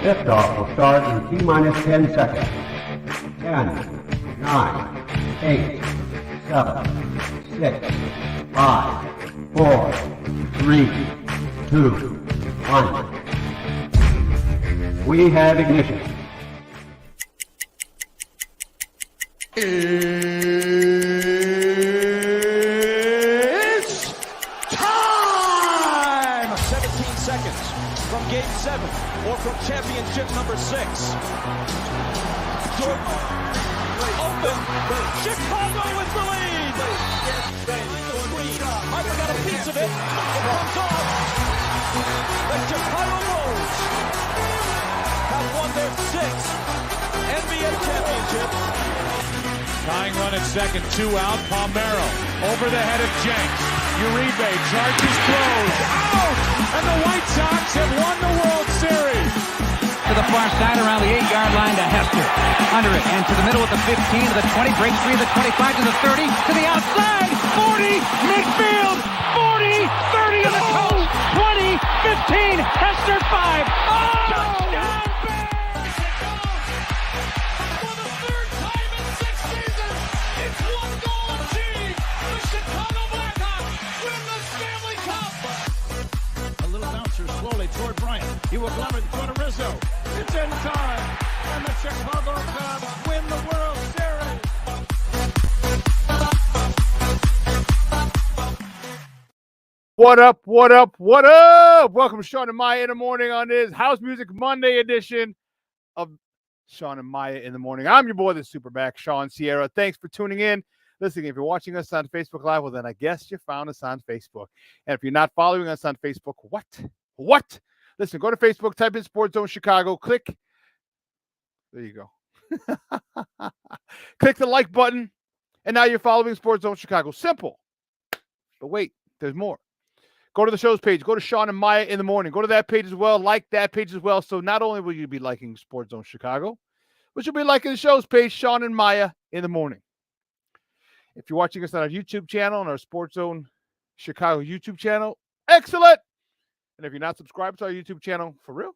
Liftoff will start in T-minus 10 seconds. 10, 9, 8, 7, 6, 5, 4, 3, 2, 1. We have ignition. It's time! 17 seconds from Game 7 or from championship number 6. Jordan open. Chicago with the lead. I've got a piece of it. It comes off. The Chicago Bulls have won their 6th NBA championship. Tying run at second, 2 out. Palmero over the head of Jenks. Uribe charges, throws, out! And the White Sox have won the World Series. To the far side around the 8-yard line to Hester. Under it and to the middle at the 15, to the 20, breaks free to the 25, to the 30, to the outside, 40, midfield, 40, 30 to the coast, 20, 15, Hester 5. Oh! Touchdown! Toward Bryant. He will glove it toward Rizzo. It's in time. And the Chicago Cubs win the World Series. What up, what up, what up? Welcome to Shawn and Maya in the morning on this House Music Monday edition of Shawn and Maya in the morning. I'm your boy, the SuperBack, Shawn Sierra. Thanks for tuning in. Listen, if you're watching us on Facebook Live, well, then I guess you found us on Facebook. And if you're not following us on Facebook, what? Listen, go to Facebook, type in Sports Zone Chicago, click. There you go. Click the like button, and now you're following Sports Zone Chicago. Simple. But wait, there's more. Go to the show's page. Go to Shawn and Maya in the morning. Go to that page as well. Like that page as well. So not only will you be liking Sports Zone Chicago, but you'll be liking the show's page, Shawn and Maya in the morning. If you're watching us on our YouTube channel, on our Sports Zone Chicago YouTube channel, excellent. And if you're not subscribed to our YouTube channel, for real.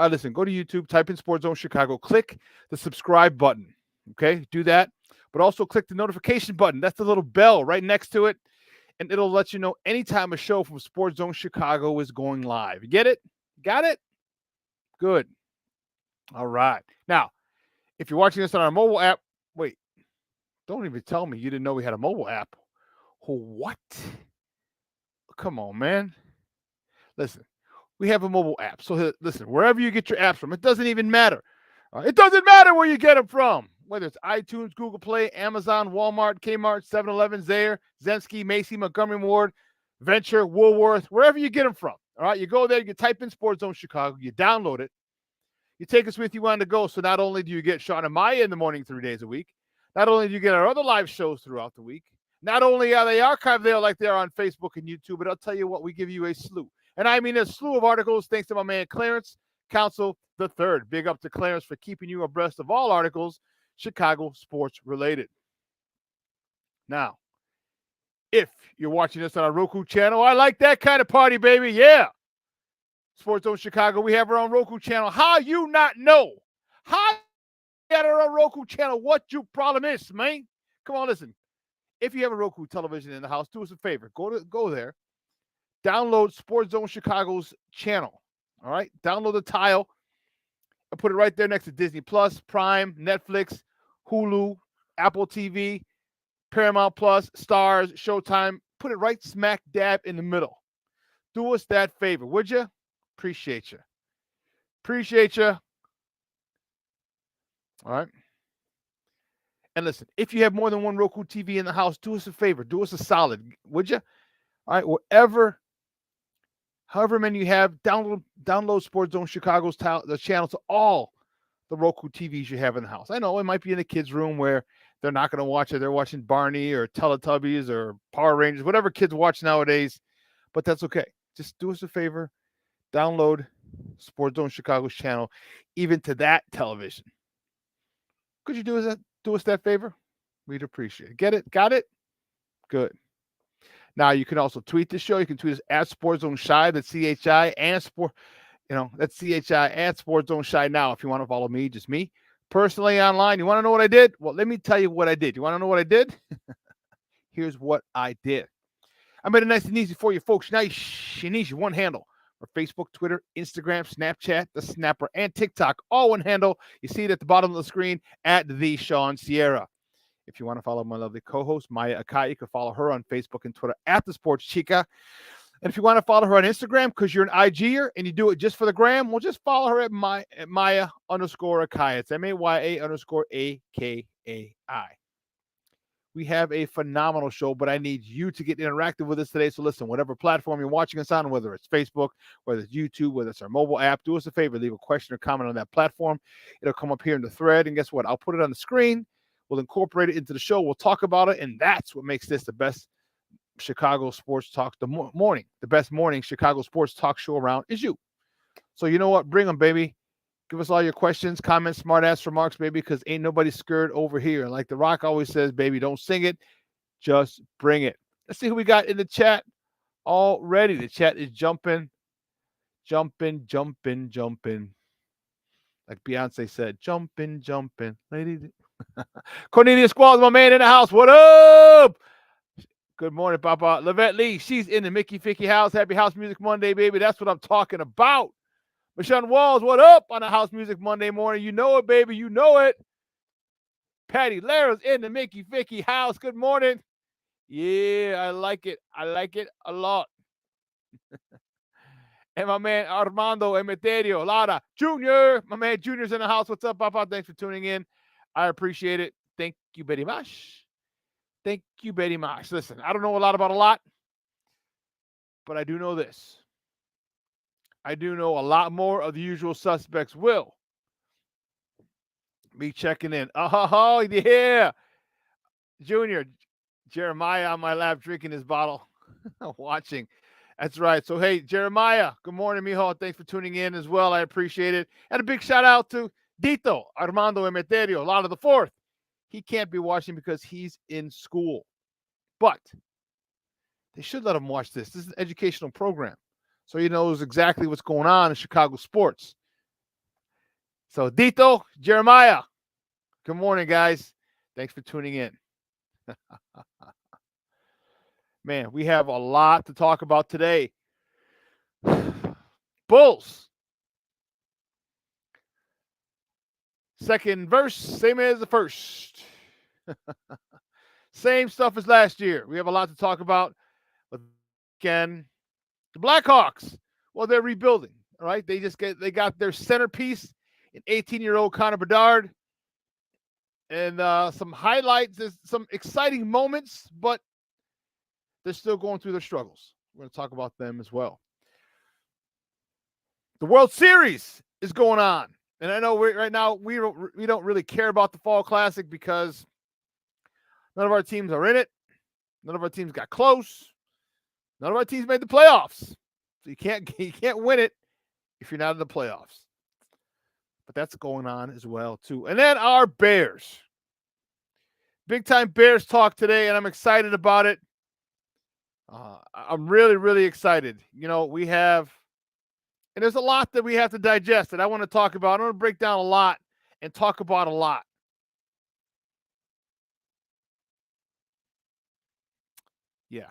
Listen, go to YouTube, type in Sports Zone Chicago, click the subscribe button. Okay, do that. But also click the notification button. That's the little bell right next to it. And it'll let you know anytime a show from Sports Zone Chicago is going live. You get it? Got it? Good. All right. Now, if you're watching this on our mobile app, wait, don't even tell me you didn't know we had a mobile app. What? Come on, man. Listen, we have a mobile app. So listen, wherever you get your apps from, it doesn't even matter. It doesn't matter where you get them from, whether it's iTunes, Google Play, Amazon, Walmart, Kmart, 7-Eleven, Zayre, Zemsky, Macy, Montgomery Ward, Venture, Woolworth, wherever you get them from. All right, you go there, you type in Sports Zone Chicago, you download it, you take us with you on the go. So not only do you get Shawn and Maya in the morning 3 days a week, not only do you get our other live shows throughout the week, not only are they archived there like they are on Facebook and YouTube, but I'll tell you what, we give you a slew. And I mean a slew of articles thanks to my man Clarence Council III. Big up to Clarence for keeping you abreast of all articles Chicago sports related. Now, if you're watching this on our Roku channel, I like that kind of party, baby. Yeah. Sports Zone Chicago, we have our own Roku channel. How you not know? How you got our own Roku channel? What your problem is, man? Come on, listen. If you have a Roku television in the house, do us a favor. Go there. Download Sports Zone Chicago's channel. All right? Download the tile and put it right there next to Disney Plus, Prime, Netflix, Hulu, Apple TV, Paramount Plus, Stars, Showtime. Put it right smack dab in the middle. Do us that favor, would you? Appreciate you. Appreciate you. All right? And listen, if you have more than one Roku TV in the house, do us a favor. Do us a solid, would you? All right, however many you have, download Sports Zone Chicago's the channel to all the Roku TVs you have in the house. I know it might be in the kids' room where they're not going to watch it. They're watching Barney or Teletubbies or Power Rangers, whatever kids watch nowadays, but that's okay. Just do us a favor. Download Sports Zone Chicago's channel, even to that television. Could you do us that favor? We'd appreciate it. Get it? Got it? Good. Now you can also tweet the show. You can tweet us at Sports Zone Shy. That's CHI and Sport. That's CHI at Sports Zone Shy. Now, if you want to follow me, just me personally online. You want to know what I did? Well, let me tell you what I did. You want to know what I did? Here's what I did. I made it nice and easy for you folks. Now you need one handle for Facebook, Twitter, Instagram, Snapchat, the Snapper, and TikTok. All one handle. You see it at the bottom of the screen at the Shawn Sierra. If you want to follow my lovely co-host, Maya Akai, you can follow her on Facebook and Twitter at the Sports Chica. And if you want to follow her on Instagram because you're an IGer and you do it just for the gram, well, just follow her at Maya_Akai. It's MAYA_AKAI. We have a phenomenal show, but I need you to get interactive with us today. So listen, whatever platform you're watching us on, whether it's Facebook, whether it's YouTube, whether it's our mobile app, do us a favor, leave a question or comment on that platform. It'll come up here in the thread. And guess what? I'll put it on the screen. We'll incorporate it into the show. We'll talk about it. And that's what makes this the best Chicago sports talk, the best morning Chicago sports talk show around is you. So you know what? Bring them, baby. Give us all your questions, comments, smart-ass remarks, baby, because ain't nobody scared over here. Like The Rock always says, baby, don't sing it. Just bring it. Let's see who we got in the chat already. The chat is jumping. Like Beyonce said, jumping. Lady. Cornelius Squalls, my man in the house. What up? Good morning, Papa. Lavette Lee, she's in the Mickey Ficky house. Happy House Music Monday, baby. That's what I'm talking about. Michelle Walls, what up on a House Music Monday morning? You know it, baby. You know it. Patty Lara's in the Mickey Ficky house. Good morning. Yeah, I like it. I like it a lot. And my man Armando Emeterio, Lara Jr. My man Junior's in the house. What's up, Papa? Thanks for tuning in. I appreciate it. Thank you very much. Thank you very much. Listen, I don't know a lot about a lot, but I do know this. I do know a lot more of the usual suspects will be checking in. Oh, yeah. Junior, Jeremiah on my lap drinking his bottle, watching. That's right. So, hey, Jeremiah, good morning, mijo. Thanks for tuning in as well. I appreciate it. And a big shout out to Dito, Armando Emeterio, Lana the Fourth. He can't be watching because he's in school. But they should let him watch this. This is an educational program. So he knows exactly what's going on in Chicago sports. So, Dito, Jeremiah, good morning, guys. Thanks for tuning in. Man, we have a lot to talk about today. Bulls. Second verse, same as the first. Same stuff as last year. We have a lot to talk about. But again, the Blackhawks, well, they're rebuilding. All right, they got their centerpiece, an 18-year-old Connor Bedard, and some highlights. There's some exciting moments, but they're still going through their struggles. We're going to talk about them as well. The World Series is going on, and I know right now we don't really care about the Fall Classic because none of our teams are in it. None of our teams got close. None of our teams made the playoffs. So you can't win it if you're not in the playoffs. But that's going on as well, too. And then our Bears. Big time Bears talk today, and I'm excited about it. I'm really, really excited. You know, we have, and there's a lot that we have to digest that I want to talk about. I want to break down a lot and talk about a lot. Yeah.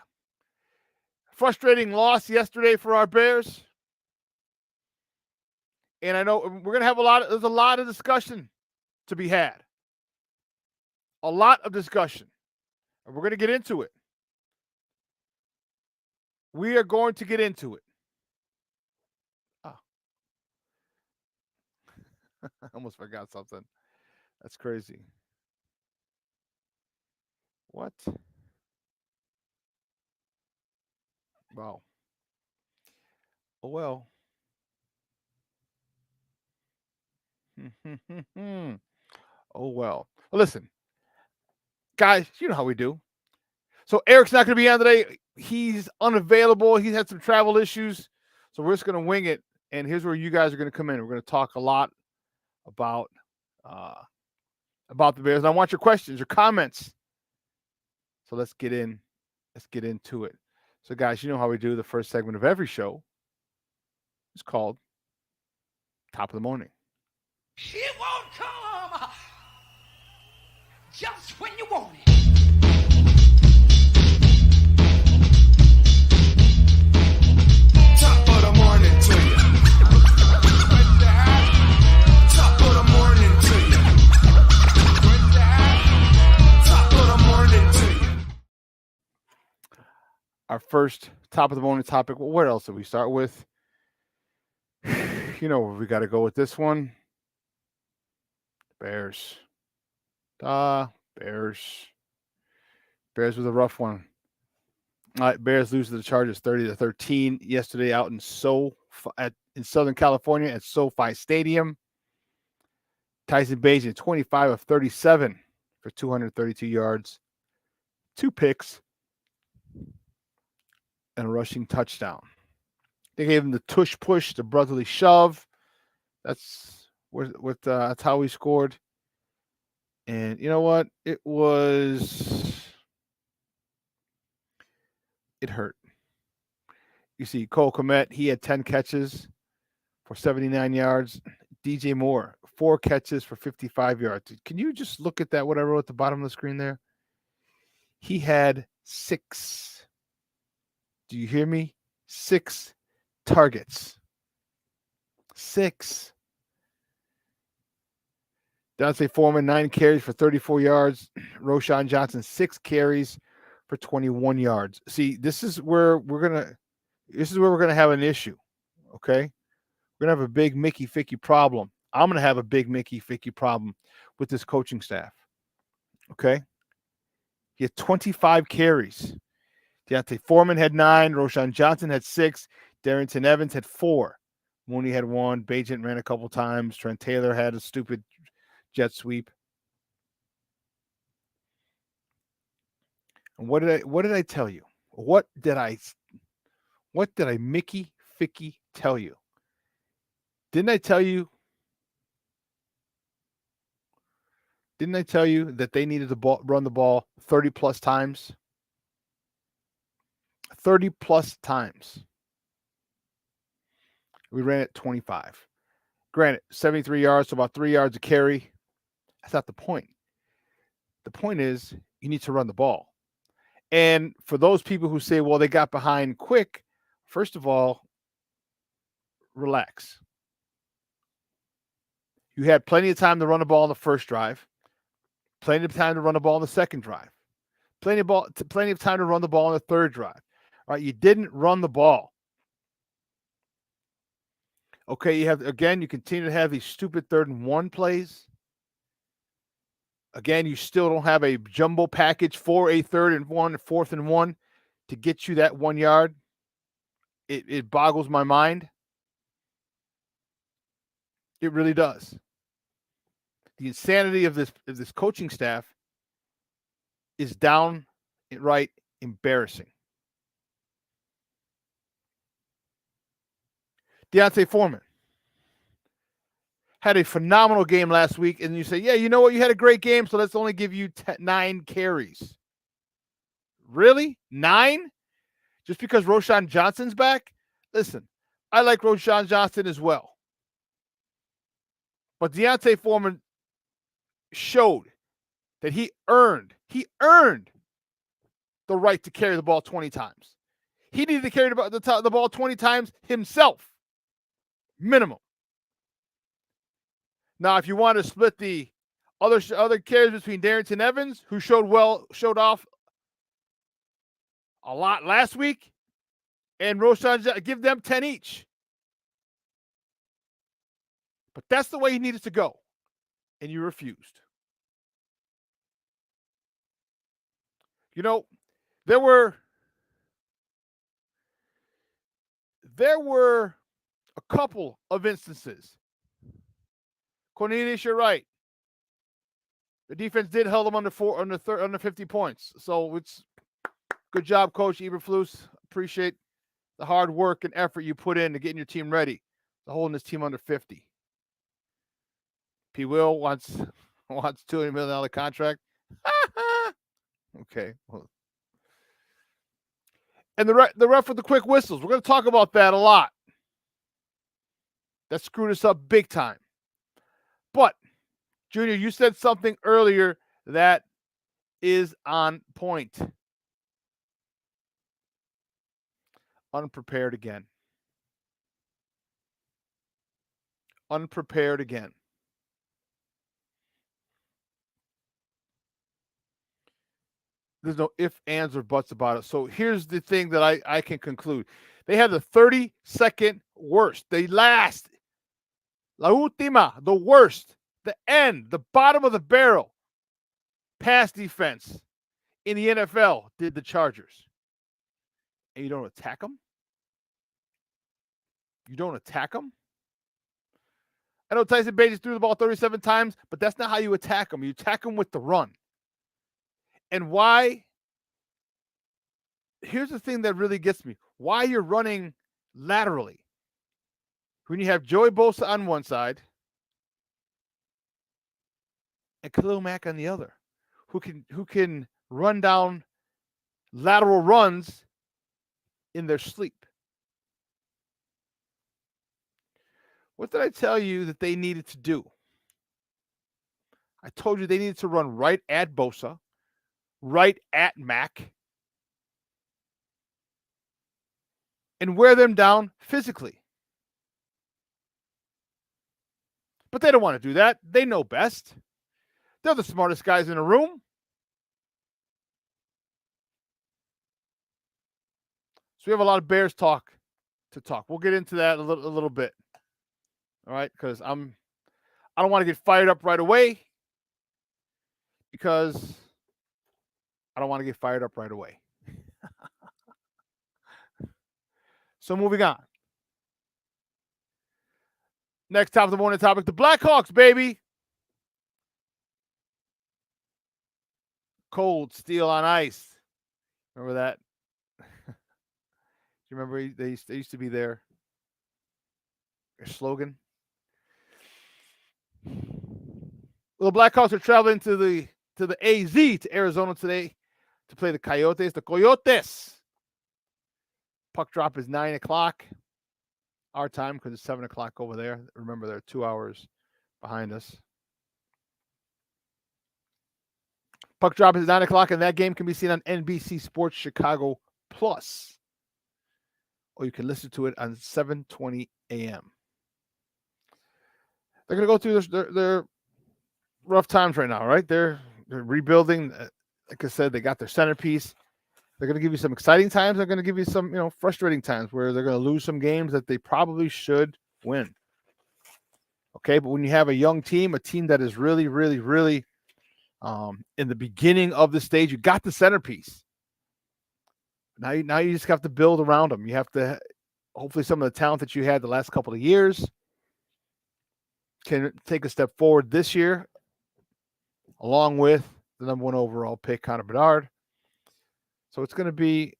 Frustrating loss yesterday for our Bears. And I know we're going to have there's a lot of discussion to be had. A lot of discussion. And we're going to get into it. We are going to get into it. Oh. I almost forgot something. That's crazy. What? Wow. Oh, well. Oh, well. Listen, guys, you know how we do. So Eric's not going to be on today. He's unavailable. He's had some travel issues. So we're just going to wing it. And here's where you guys are going to come in. We're going to talk a lot about the Bears. And I want your questions, your comments. So let's get into it. So, guys, you know how we do the first segment of every show. It's called Top of the Morning. It won't come just when you want it. Top of the morning to you. Top of the morning to you. Top of the morning to you. Our first top of the morning topic. Well, what else did we start with? You know, we got to go with this one. Bears. Bears. Bears with a rough one. All right, Bears lose to the Chargers 30-13 yesterday out in Southern California at SoFi Stadium. Tyson Bagent 25 of 37 for 232 yards, 2 picks, and a rushing touchdown. They gave him the tush push, the brotherly shove. That's how he scored. And you know what? It hurt. You see, Cole Kmet, he had 10 catches for 79 yards. DJ Moore, 4 catches for 55 yards. Can you just look at that, what I wrote at the bottom of the screen there? He had 6. Do you hear me? 6 targets. 6. Dante Foreman, 9 carries for 34 yards. Roschon Johnson, 6 carries for 21 yards. See, this is where we're gonna have an issue. Okay? We're gonna have a big Mickey Ficky problem. I'm gonna have a big Mickey Ficky problem with this coaching staff. Okay? He had 25 carries. Deontay Foreman had 9. Roschon Johnson had 6. Darrington Evans had 4. Mooney had 1. Bagent ran a couple times. Trent Taylor had a stupid jet sweep. And what did I tell you? What did I Mickey Ficky tell you? Didn't I tell you that they needed to run the ball 30 plus times? 30 plus times. We ran it 25. Granted, 73 yards, so about 3 yards a carry. That's not the point. The point is you need to run the ball. And for those people who say, well, they got behind quick, first of all, relax. You had plenty of time to run the ball on the first drive, plenty of time to run the ball on the second drive, plenty of time to run the ball on the third drive. All right, you didn't run the ball. Okay, you continue to have these stupid 3rd and 1 plays. Again, you still don't have a jumbo package for a 3rd and 1, 4th and 1 to get you that 1 yard. It boggles my mind. It really does. The insanity of this coaching staff is downright embarrassing. Deontay Foreman had a phenomenal game last week, and you say, yeah, you know what? You had a great game, so let's only give you 9 carries. Really? 9? Just because Roschon Johnson's back? Listen, I like Roschon Johnson as well. But Deontay Foreman showed that he earned the right to carry the ball 20 times. He needed to carry the ball 20 times himself. Minimum. Now, if you want to split the other carries between Darrington Evans, who showed off a lot last week, and Roschon, give them 10 each. But that's the way he needed to go, and you refused. You know, there were a couple of instances. Cornelius, you're right. The defense did hold them under 50 points. So it's good job, Coach Eberflus. Appreciate the hard work and effort you put into getting your team ready to holding this team under 50. P. Will wants $200 million contract. Okay. Well. And the ref with the quick whistles. We're going to talk about that a lot. That screwed us up big time. But, Junior, you said something earlier that is on point. Unprepared again. Unprepared again. There's no ifs, ands, or buts about it. So here's the thing that I can conclude. They had the 32nd worst. The last. La última, the worst. The end, the bottom of the barrel. Pass defense in the NFL did the Chargers. And you don't attack them? You don't attack them? I know Tyson Bagent threw the ball 37 times, but that's not how you attack them. You attack them with the run. And why? Here's the thing that really gets me. Why you're running laterally. When you have Joey Bosa on one side and Khalil Mack on the other, who can run down lateral runs in their sleep. What did I tell you that they needed to do? I told you they needed to run right at Bosa, right at Mack, and wear them down physically. But they don't want to do that. They know best. They're the smartest guys in the room. So we have a lot of Bears talk to talk. We'll get into that a little bit. All right, because I don't want to get fired up right away because I don't want to get fired up right away. So moving on. Next top of the morning topic, the Blackhawks, baby. Cold steel on ice. Remember that? You remember they used to be their slogan? Well, the Blackhawks are traveling to the AZ, to Arizona today, to play the Coyotes. The Coyotes. Puck drop is 9 o'clock our time because it's 7 o'clock over there. Remember, they're 2 hours behind us. Puck drop is 9 o'clock, and that game can be seen on NBC Sports Chicago Plus. Or you can listen to it on 7:20 a.m. They're going to go through their rough times right now, right? They're rebuilding. Like I said, they got their centerpiece. They're going to give you some exciting times. They're going to give you some, frustrating times where they're going to lose some games that they probably should win. Okay, but when you have a young team, a team that is really, really, really in the beginning of the stage, you got the centerpiece. Now you just have to build around them. You have to, hopefully some of the talent that you had the last couple of years can take a step forward this year, along with the number 1 overall pick, Connor Bedard. So it's going to be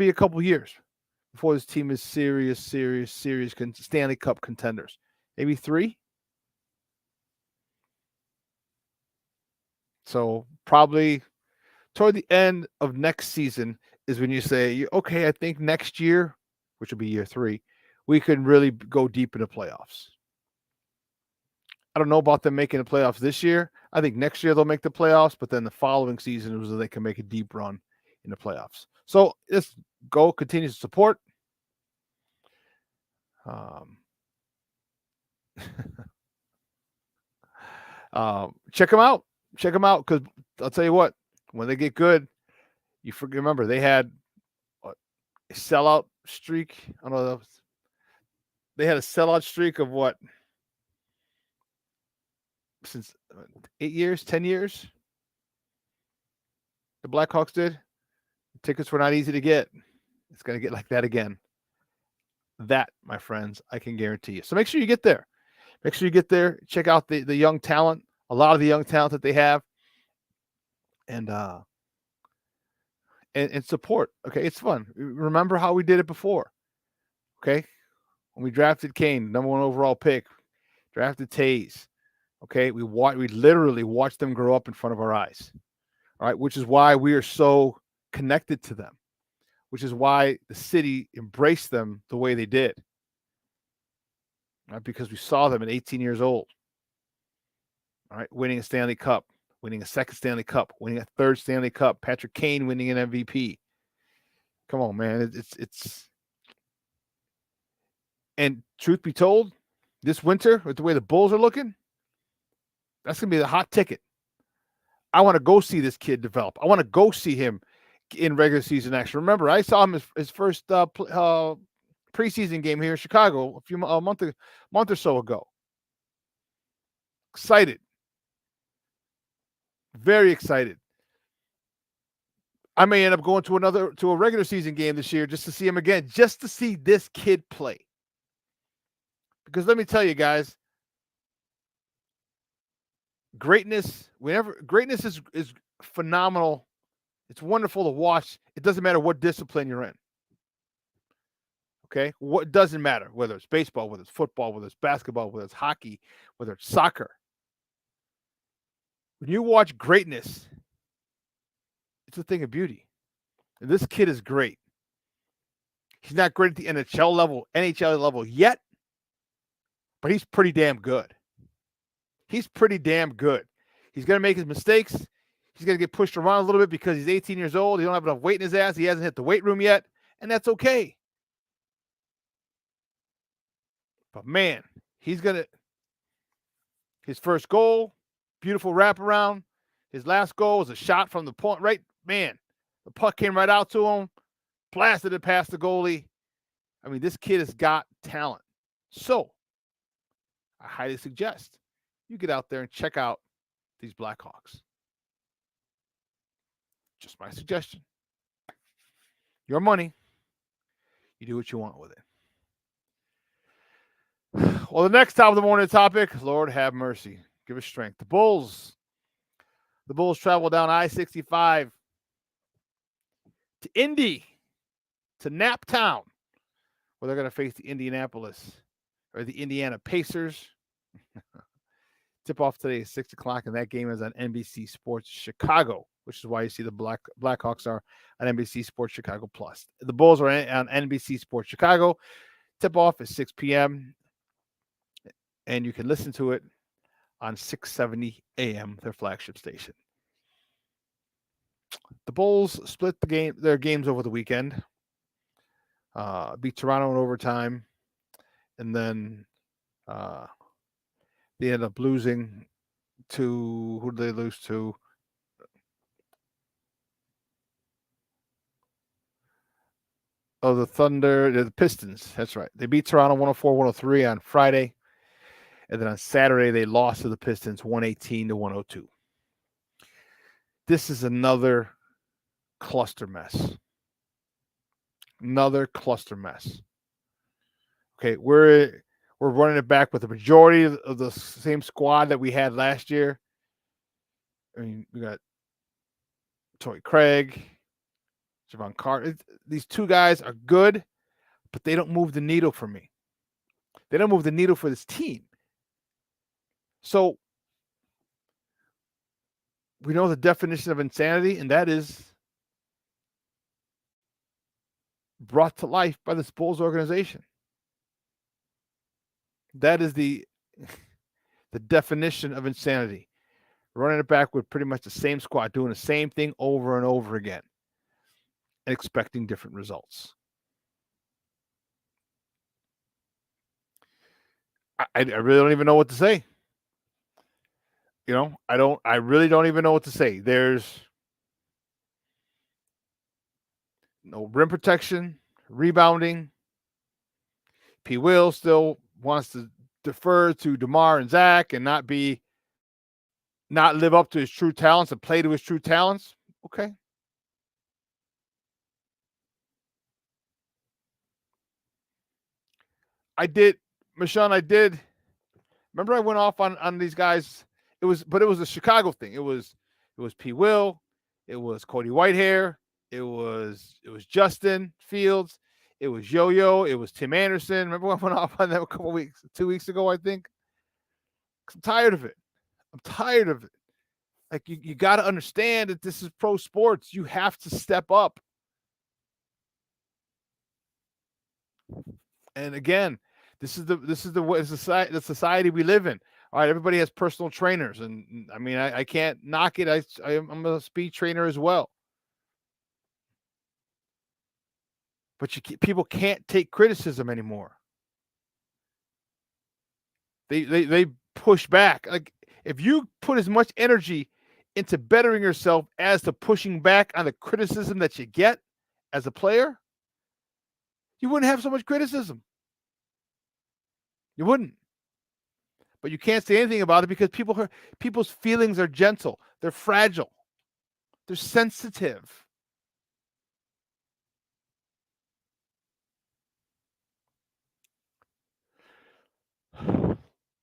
a couple of years before this team is serious Stanley Cup contenders. Maybe 3. So probably toward the end of next season is when you say, okay, I think next year, which will be year 3, we can really go deep into playoffs. I don't know about them making the playoffs this year. I think next year they'll make the playoffs, but then the following season is when they can make a deep run in the playoffs. So let's go, continue to support. Check them out. Check them out, because I'll tell you what, when they get good, remember they had a sellout streak. I don't know. They had a sellout streak of what? Since 8 years, 10 years, the Blackhawks did. Tickets were not easy to get. It's going to get like that again. That, my friends, I can guarantee you. So make sure you get there. Make sure you get there. Check out the young talent, a lot of the young talent that they have, and support. Okay, it's fun. Remember how we did it before. Okay, when we drafted Kane, number 1 overall pick, drafted Taze. Okay, we literally watched them grow up in front of our eyes. All right, which is why we are so connected to them. which is why the city embraced them the way they did. Right? Because we saw them at 18 years old. All right, winning a Stanley Cup, winning a second Stanley Cup, winning a third Stanley Cup, Patrick Kane winning an MVP. Come on, man. It's and truth be told, this winter, with the way the Bulls are looking, that's going to be the hot ticket. I want to go see this kid develop. I want to go see him in regular season action. Remember, I saw him his first preseason game here in Chicago a month or so ago. Excited. Very excited. I may end up going to a regular season game this year just to see him again, just to see this kid play. Because let me tell you guys, greatness is phenomenal. It's wonderful to watch. It doesn't matter what discipline you're in. Okay? What doesn't matter, whether it's baseball, whether it's football, whether it's basketball, whether it's hockey, whether it's soccer. When you watch greatness, it's a thing of beauty. And this kid is great. He's not great at the NHL level yet, but he's pretty damn good. He's pretty damn good. He's going to make his mistakes. He's going to get pushed around a little bit because he's 18 years old. He don't have enough weight in his ass. He hasn't hit the weight room yet, and that's okay. But man, his first goal, beautiful wraparound. His last goal was a shot from the point, right? Man, the puck came right out to him, blasted it past the goalie. I mean, this kid has got talent. So, I highly suggest you get out there and check out these Blackhawks. Just my suggestion. Your money. You do what you want with it. Well, the next top of the morning topic, Lord have mercy. Give us strength. The Bulls travel down I-65 to Indy, to Naptown, where they're going to face the Indiana Pacers. Tip off today at 6 o'clock, and that game is on NBC Sports Chicago, which is why you see the Blackhawks are on NBC Sports Chicago Plus. The Bulls are on NBC Sports Chicago. Tip off at 6 p.m., and you can listen to it on 670 AM, their flagship station. The Bulls split their games over the weekend. Beat Toronto in overtime, and then they ended up losing to, who did they lose to? Oh, the Thunder, the Pistons. That's right. They beat Toronto 104-103 on Friday. And then on Saturday, they lost to the Pistons 118-102. This is another cluster mess. Another cluster mess. Okay, we're running it back with the majority of the same squad that we had last year. I mean, we got Torrey Craig, Javon Carter. These two guys are good, but they don't move the needle for me. They don't move the needle for this team. So we know the definition of insanity, and that is brought to life by this Bulls organization. That is the definition of insanity. Running it back with pretty much the same squad, doing the same thing over and over again, and expecting different results. I really don't even know what to say. I really don't even know what to say. There's no rim protection, rebounding. P. Will still wants to defer to DeMar and Zach and not live up to his true talents and play to his true talents. Okay. Remember I went off on these guys. It was a Chicago thing. It was P. Will, it was Cody Whitehair, it was Justin Fields, it was Yo-Yo, it was Tim Anderson. Remember I went off on that 2 weeks ago, I think. I'm tired of it. Like you got to understand that this is pro sports. You have to step up. And again, this is the society we live in. All right, everybody has personal trainers, and I mean, I can't knock it. I'm a speed trainer as well. But people can't take criticism anymore. They push back. Like, if you put as much energy into bettering yourself as to pushing back on the criticism that you get as a player, you wouldn't have so much criticism. You wouldn't. But you can't say anything about it because people's feelings are gentle. They're fragile. They're sensitive.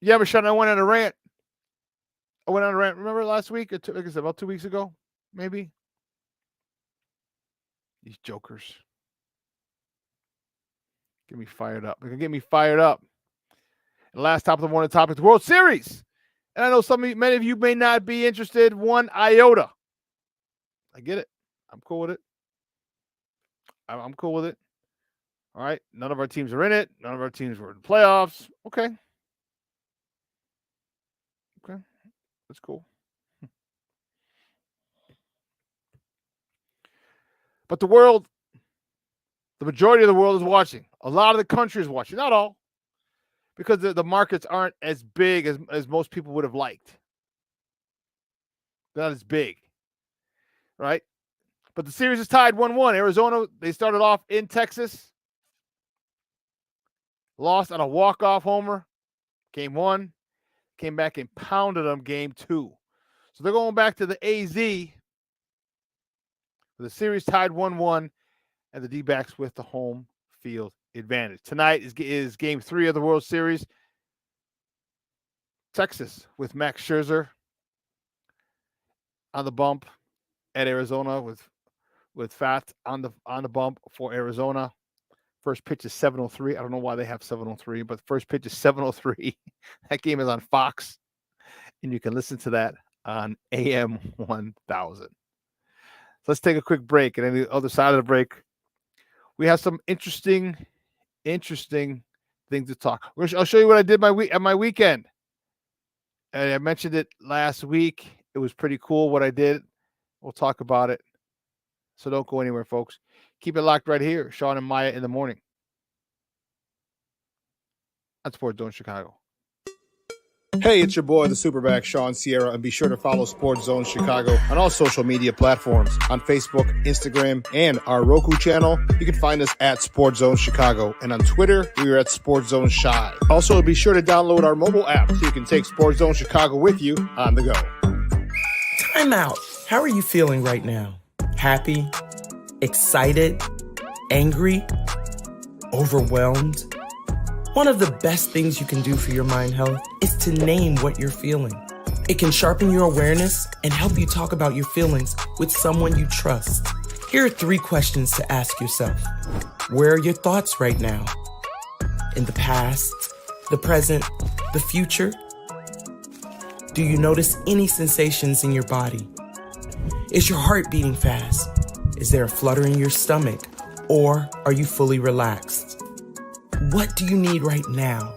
Yeah, but Shawn, I went on a rant. Remember last week? Like I said, about 2 weeks ago, maybe? These jokers. Get me fired up. They're going to get me fired up. And last top of the morning topic, the World Series. And I know many of you may not be interested one iota. I get it. I'm cool with it. I'm cool with it. All right. None of our teams are in it. None of our teams were in the playoffs. Okay. That's cool. But the majority of the world is watching. A lot of the country is watching. Not all. Because the markets aren't as big as most people would have liked. They're not as big. Right? But the series is tied 1-1. Arizona, they started off in Texas. Lost on a walk-off homer. Game 1. Came back and pounded them game 2. So they're going back to the AZ. The series tied 1-1. And the D-backs with the home field advantage. Tonight is game 3 of the World Series. Texas with Max Scherzer on the bump at Arizona with Fat on the bump for Arizona. First pitch is 7:03. I don't know why they have 7:03, but the first pitch is 7:03. That game is on Fox, and you can listen to that on AM 1000. So let's take a quick break, and on the other side of the break, we have some interesting things to talk. I'll show you what I did at my weekend. And I mentioned it last week. It was pretty cool what I did. We'll talk about it. So don't go anywhere, folks. Keep it locked right here. Shawn and Maya in the morning on Sports Zone Chicago. Hey, it's your boy, the SuperBack, Shawn Sierra, and be sure to follow Sports Zone Chicago on all social media platforms, on Facebook, Instagram, and our Roku channel. You can find us at Sports Zone Chicago, and on Twitter, we are at Sports Zone Shy. Also, be sure to download our mobile app so you can take Sports Zone Chicago with you on the go. Time out. How are you feeling right now? Happy? Excited? Angry? Overwhelmed? One of the best things you can do for your mind health is to name what you're feeling. It can sharpen your awareness and help you talk about your feelings with someone you trust. Here are 3 questions to ask yourself. Where are your thoughts right now? In the past, the present, the future? Do you notice any sensations in your body? Is your heart beating fast? Is there a flutter in your stomach? Or are you fully relaxed? What do you need right now?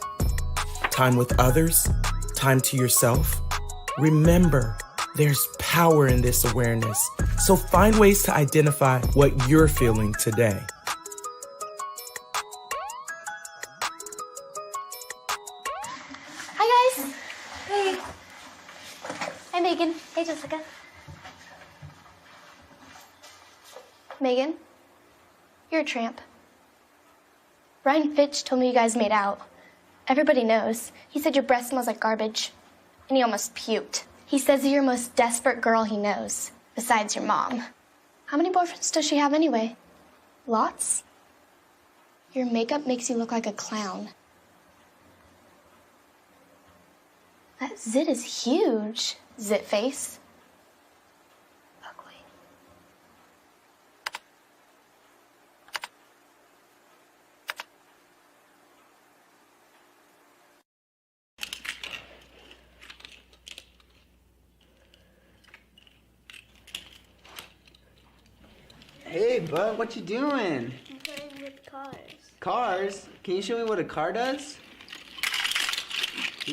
Time with others? Time to yourself? Remember, there's power in this awareness. So find ways to identify what you're feeling today. Hi, guys. Hey. Hi, Megan. Hey, Jessica. Megan, you're a tramp. Ryan Fitch told me you guys made out. Everybody knows. He said your breath smells like garbage. And he almost puked. He says you're the most desperate girl he knows, besides your mom. How many boyfriends does she have anyway? Lots? Your makeup makes you look like a clown. That zit is huge, zit face. Ugly. Hey, bud, what you doing? I'm playing with cars. Cars? Can you show me what a car does?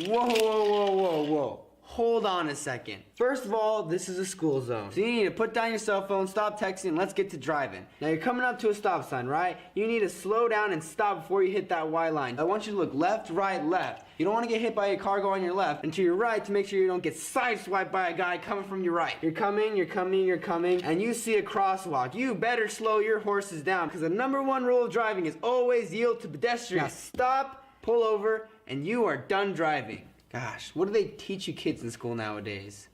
Whoa, whoa, whoa, whoa, whoa. Hold on a second. First of all, this is a school zone. So you need to put down your cell phone, stop texting, and let's get to driving. Now you're coming up to a stop sign, right? You need to slow down and stop before you hit that Y line. I want you to look left, right, left. You don't want to get hit by a car going on your left, and to your right to make sure you don't get sideswiped by a guy coming from your right. You're coming, and you see a crosswalk. You better slow your horses down, because the #1 rule of driving is always yield to pedestrians. Now stop, pull over, and you are done driving. Gosh, what do they teach you kids in school nowadays?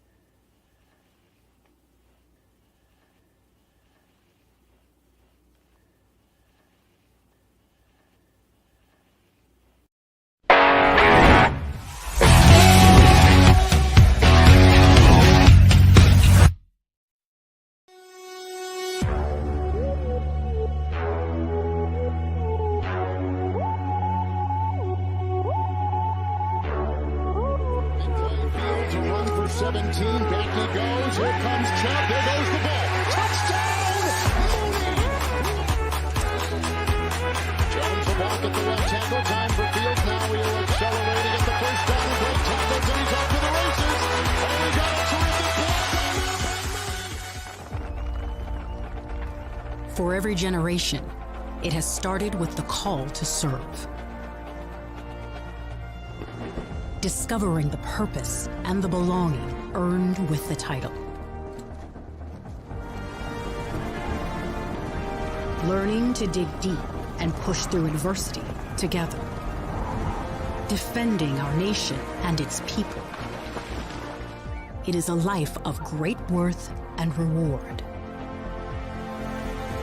For every generation, it has started with the call to serve. Discovering the purpose and the belonging earned with the title. Learning to dig deep and push through adversity together. Defending our nation and its people. It is a life of great worth and reward.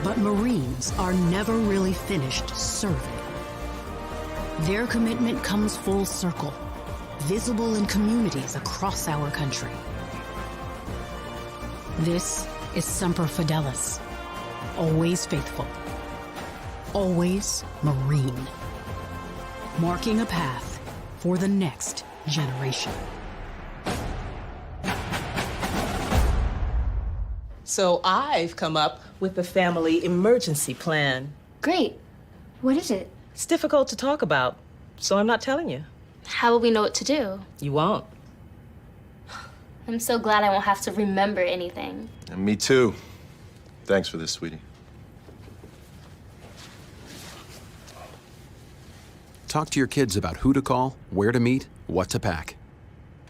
But Marines are never really finished serving. Their commitment comes full circle, visible in communities across our country. This is Semper Fidelis, always faithful, always Marine, marking a path for the next generation. So I've come up with a family emergency plan. Great. What is it? It's difficult to talk about, so I'm not telling you. How will we know what to do? You won't. I'm so glad I won't have to remember anything. And me too. Thanks for this, sweetie. Talk to your kids about who to call, where to meet, what to pack.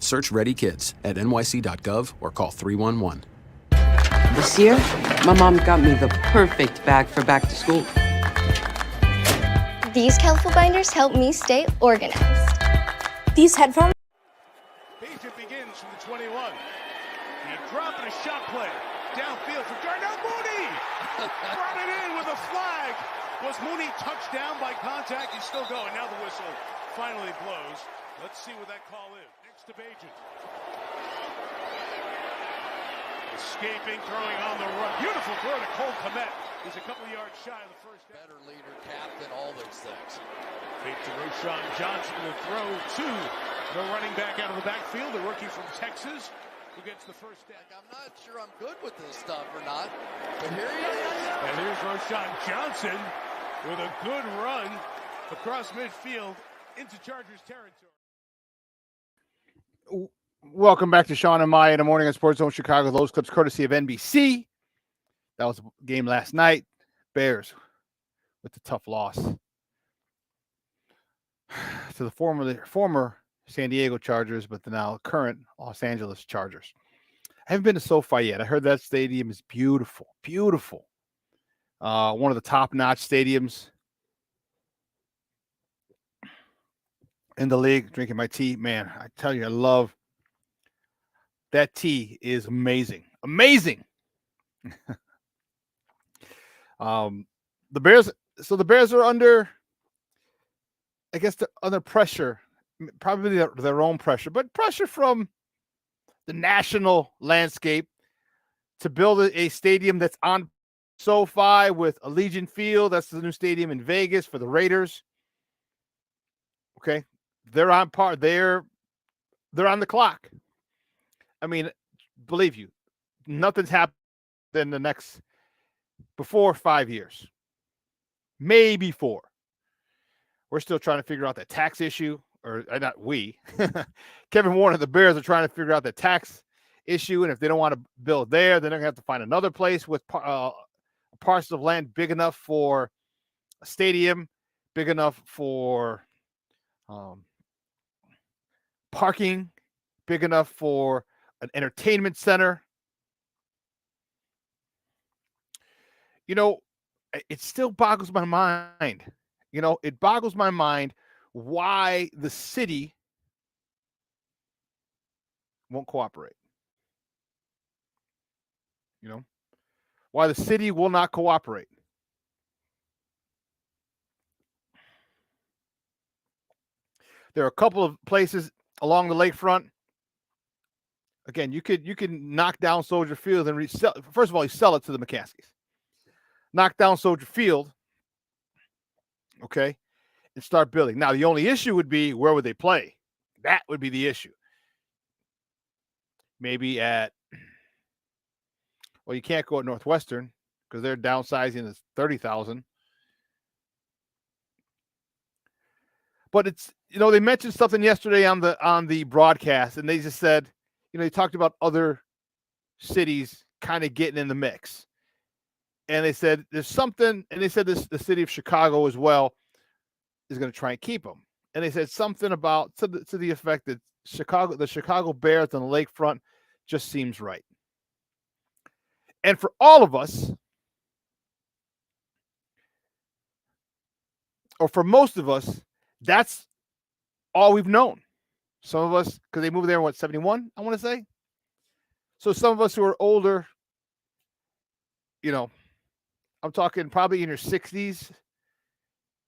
Search Ready Kids at nyc.gov or call 311. This year, my mom got me the perfect bag for back to school. These colorful binders help me stay organized. These headphones. Beecher begins from the 21. He dropped a shot play. Downfield for Darnell Mooney. Brought it in with a flag. Was Mooney touched down by contact? He's still going. Now the whistle finally blows. Let's see what that call is. Next to Bajan. Escaping, throwing on the run. Beautiful throw to Cole Kmet. He's a couple yards shy of the first down. Better leader, captain, all those things. Fake to Roshan Johnson will throw to the running back out of the backfield, the rookie from Texas, who gets the first down. I'm not sure I'm good with this stuff or not, but here he is. And here's Roshan Johnson with a good run across midfield into Chargers territory. Welcome back to Shawn and Maya in the morning on Sports Zone Chicago. Those clips courtesy of NBC. That was a game last night. Bears with the tough loss to the former San Diego Chargers, but the now current Los Angeles Chargers. I haven't been to SoFi yet. I heard that stadium is beautiful, beautiful. One of the top-notch stadiums in the league. Drinking my tea, man. I tell you, I love that tea. Is amazing, amazing. The Bears. So the Bears are under, I guess, they're under pressure, probably their own pressure, but pressure from the national landscape to build a stadium that's on SoFi with Allegiant Field. That's the new stadium in Vegas for the Raiders. Okay, they're on par. They're on the clock. I mean, believe you, nothing's happened in the next before 5 years. maybe 4. We're still trying to figure out the tax issue, or not we. Kevin Warren and the Bears are trying to figure out the tax issue, and if they don't want to build there, then they're going to have to find another place with a parcel of land big enough for a stadium, big enough for parking, big enough for an entertainment center. You know, it still boggles my mind. You know, it boggles my mind why the city won't cooperate. You know, why the city will not cooperate. There are a couple of places along the lakefront. Again, you can knock down Soldier Field and resell. First of all, you sell it to the McCaskies. Knock down Soldier Field, okay, and start building. Now, the only issue would be, where would they play? That would be the issue. Maybe at, well, you can't go at Northwestern because they're downsizing to 30,000. But it's, you know, they mentioned something yesterday on the broadcast, and they just said, you know, they talked about other cities kind of getting in the mix. And they said there's something, and they said the city of Chicago as well is going to try and keep them. And they said something about to the effect that the Chicago Bears on the lakefront just seems right. And for all of us, or for most of us, that's all we've known. Some of us, because they moved there in what, 71, I want to say. So some of us who are older, you know, I'm talking probably in your 60s,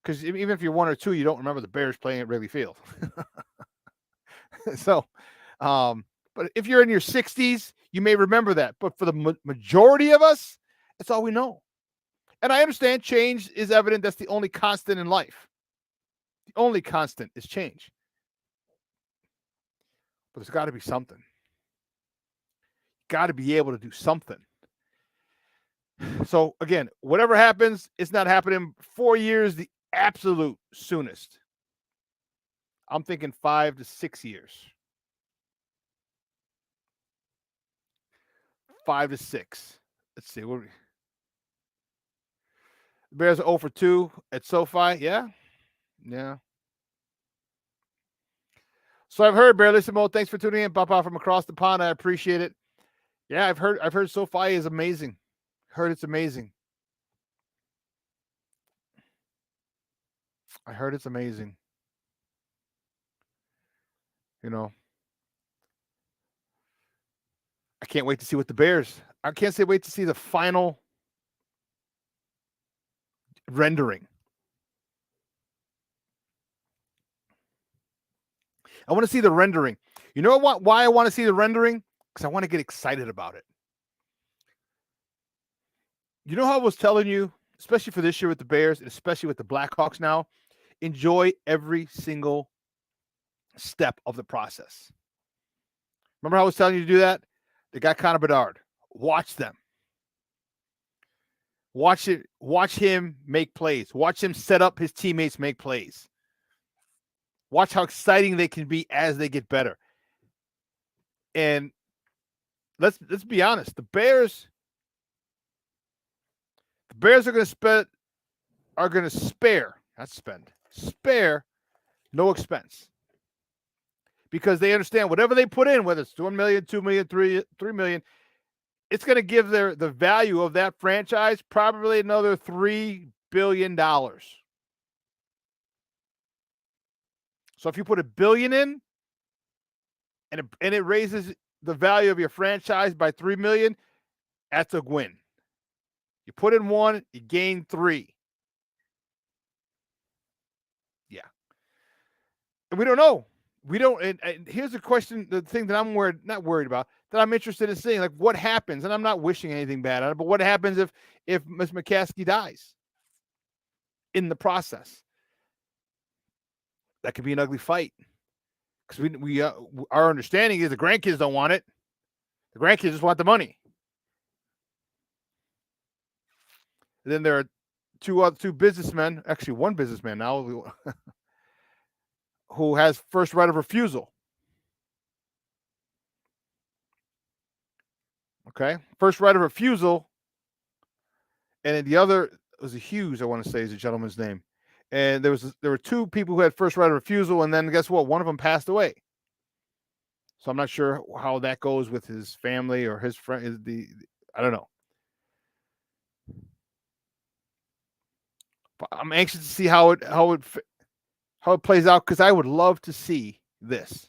because even if you're 1 or 2, you don't remember the Bears playing at Wrigley Field. So, but if you're in your 60s, you may remember that. But for the majority of us, that's all we know. And I understand change is evident. That's the only constant in life. The only constant is change. But there's got to be something. Got to be able to do something. So, again, whatever happens, it's not happening 4 years, the absolute soonest. I'm thinking 5 to 6 years. 5 to 6. Let's see. The Bears are 0 for 2 at SoFi. Yeah. Yeah. So I've heard, Barelissimo, thanks for tuning in. Papa from across the pond. I appreciate it. Yeah, I've heard SoFi is amazing. Heard it's amazing. I heard it's amazing. You know, I can't wait to see what the Bears. I can't wait to see the final rendering. I want to see the rendering. You know what? Why I want to see the rendering? Because I want to get excited about it. You know how I was telling you, especially for this year with the Bears, and especially with the Blackhawks now, enjoy every single step of the process. Remember how I was telling you to do that? They got Connor Bedard. Watch them. Watch it. Watch him make plays. Watch him set up his teammates make plays. Watch how exciting they can be as they get better. And let's be honest. The Bears are going to spare no expense. Because they understand whatever they put in, whether it's $1 million, $2 million, $3 million, it's going to give the value of that franchise probably another $3 billion. So if you put $1 billion in and it raises the value of your franchise by $3 million, that's a win. You put in 1, you gain 3. Yeah. And we don't know. We don't. And here's the question: the thing that I'm not worried about, that I'm interested in seeing, like what happens. And I'm not wishing anything bad on it, but what happens if Ms. McCaskey dies in the process? That could be an ugly fight, because our understanding is the grandkids don't want it. The grandkids just want the money. And then there are two businessmen, actually one businessman now, who has first right of refusal. Okay, first right of refusal, and then the other was a Hughes, I want to say is the gentleman's name, and there were two people who had first right of refusal, and then guess what? One of them passed away. So I'm not sure how that goes with his family or his friend. I don't know. But I'm anxious to see how it plays out because I would love to see this.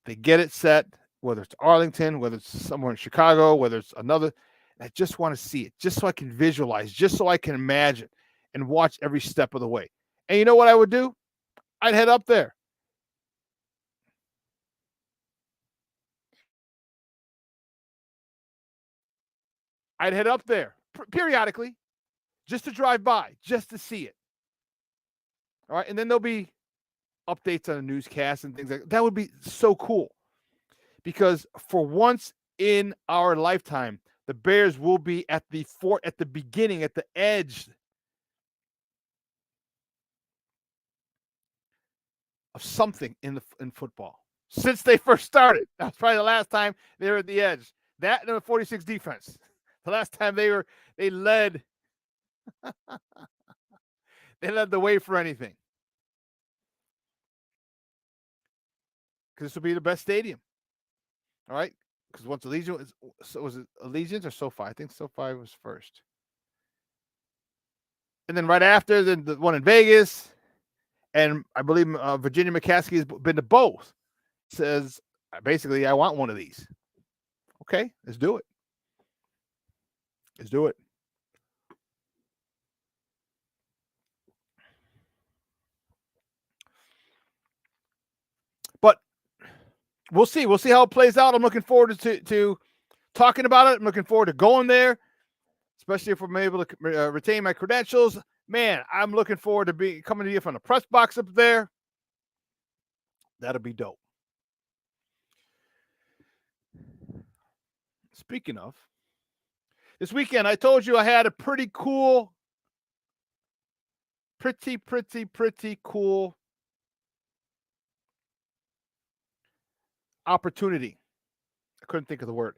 They get it set, whether it's Arlington, whether it's somewhere in Chicago, whether it's another. I just want to see it, just so I can visualize, just so I can imagine and watch every step of the way. And you know what I would do? I'd head up there. I'd head up there periodically just to drive by, just to see it. All right. And then there'll be updates on the newscast and things like that. That would be so cool because for once in our lifetime, the Bears will be at the beginning, at the edge of something in football since they first started. That's probably the last time they were at the edge. That and the 46 defense. The last time they led they led the way for anything. Because this will be the best stadium. All right? Because once Allegiant was it Allegiant or SoFi? I think SoFi was first. And then right after, the one in Vegas, and I believe Virginia McCaskey has been to both. Says, basically, I want one of these. Okay, let's do it. Let's do it. But we'll see. We'll see how it plays out. I'm looking forward to talking about it. I'm looking forward to going there, especially if I'm able to retain my credentials. Man, I'm looking forward to coming to you from the press box up there. That'll be dope. Speaking of, this weekend, I told you I had a pretty cool opportunity. I couldn't think of the word.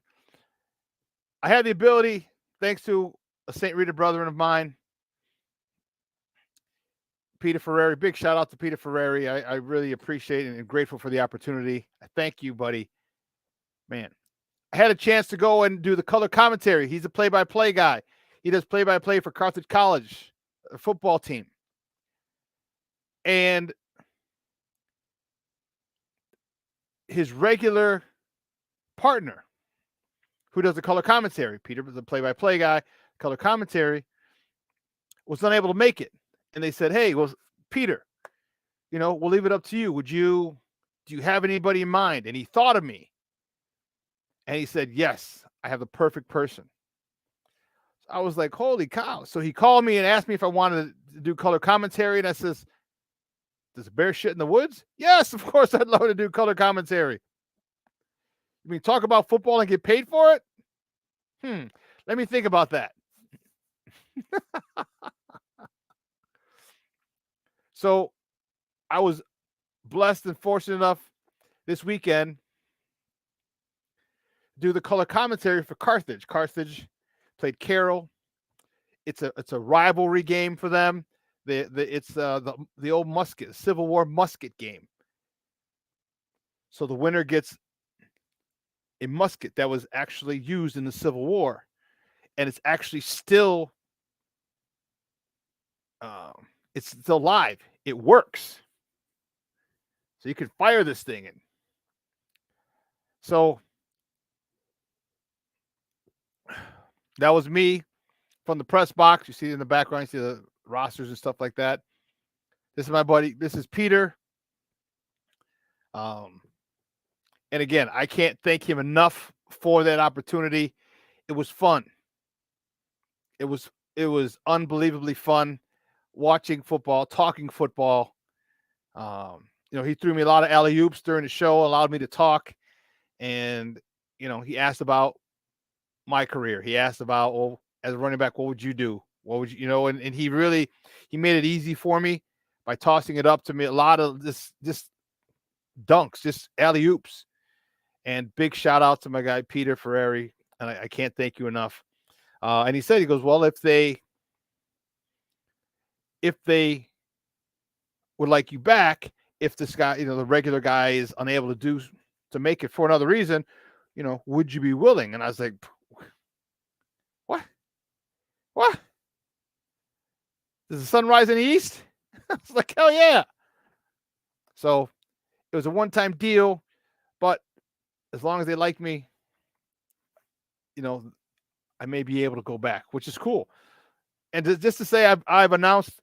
I had the ability, thanks to a St. Rita brethren of mine, Peter Ferrari. Big shout out to Peter Ferrari. I really appreciate and am grateful for the opportunity. I thank you, buddy. Man, I had a chance to go and do the color commentary. He's a play-by-play guy. He does play-by-play for Carthage College, a football team. And his regular partner, who does the color commentary, Peter was a play-by-play guy, color commentary, was unable to make it. And they said, hey, well, Peter, we'll leave it up to you. Do you have anybody in mind? And he thought of me. And he said, yes, I have the perfect person. So I was like, holy cow. So he called me and asked me if I wanted to do color commentary. And I says, does a bear shit in the woods? Yes, of course, I'd love to do color commentary. You mean talk about football and get paid for it? Let me think about that. So I was blessed and fortunate enough this weekend to do the color commentary for Carthage. Carthage played Carroll. It's a rivalry game for them. It's the old musket, Civil War musket game. So the winner gets a musket that was actually used in the Civil War, and it's actually still live. It works. So you can fire this thing in. So that was me from the press box. You see it in the background, you see the rosters and stuff like that. This is my buddy. This is Peter. And again, I can't thank him enough for that opportunity. It was fun. It was unbelievably fun watching football, talking football. He threw me a lot of alley-oops during the show, allowed me to talk. And, he asked about my career. He asked about, well, as a running back, what would you do What would you know? And he made it easy for me by tossing it up to me. A lot of just dunks, just alley oops. And big shout out to my guy Peter Ferreri, and I can't thank you enough. And he said, he goes, well, if they would like you back, if this guy, the regular guy is unable to make it for another reason, would you be willing? And I was like, what? Does the sun rise in the east? I was like, hell yeah. So it was a one-time deal, but as long as they like me, I may be able to go back, which is cool. And just to say I've announced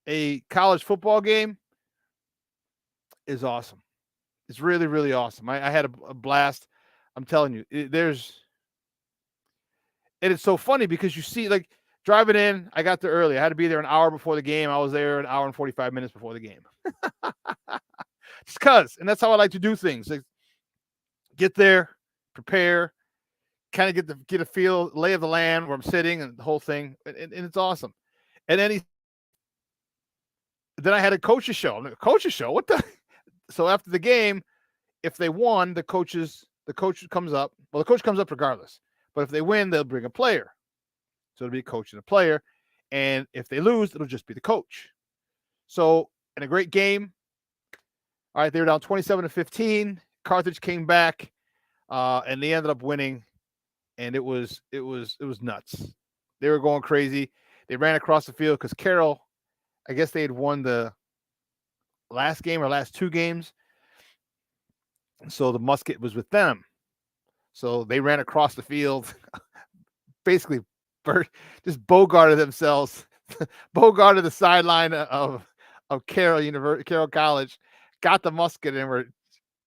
a college football game is awesome. It's really, really awesome. I had a blast. I'm telling you, and it's so funny because you see, like, driving in, I got there early. I had to be there an hour before the game. I was there an hour and 45 minutes before the game. Just because, and that's how I like to do things. Like, get there, prepare, kind of get a feel, lay of the land where I'm sitting and the whole thing. And it's awesome. And then I had a coach's show. I'm like, a coach's show? What the? So after the game, if they won, the coach comes up. Well, the coach comes up regardless. But if they win, they'll bring a player. So it'll be a coach and a player. And if they lose, it'll just be the coach. So, in a great game. All right, they were down 27-15. Carthage came back, and they ended up winning. And it was nuts. They were going crazy. They ran across the field because Carroll, I guess they had won the last game or last two games. So the musket was with them. So they ran across the field, basically just bogarted themselves, bogarted the sideline of Carroll College, got the musket, and were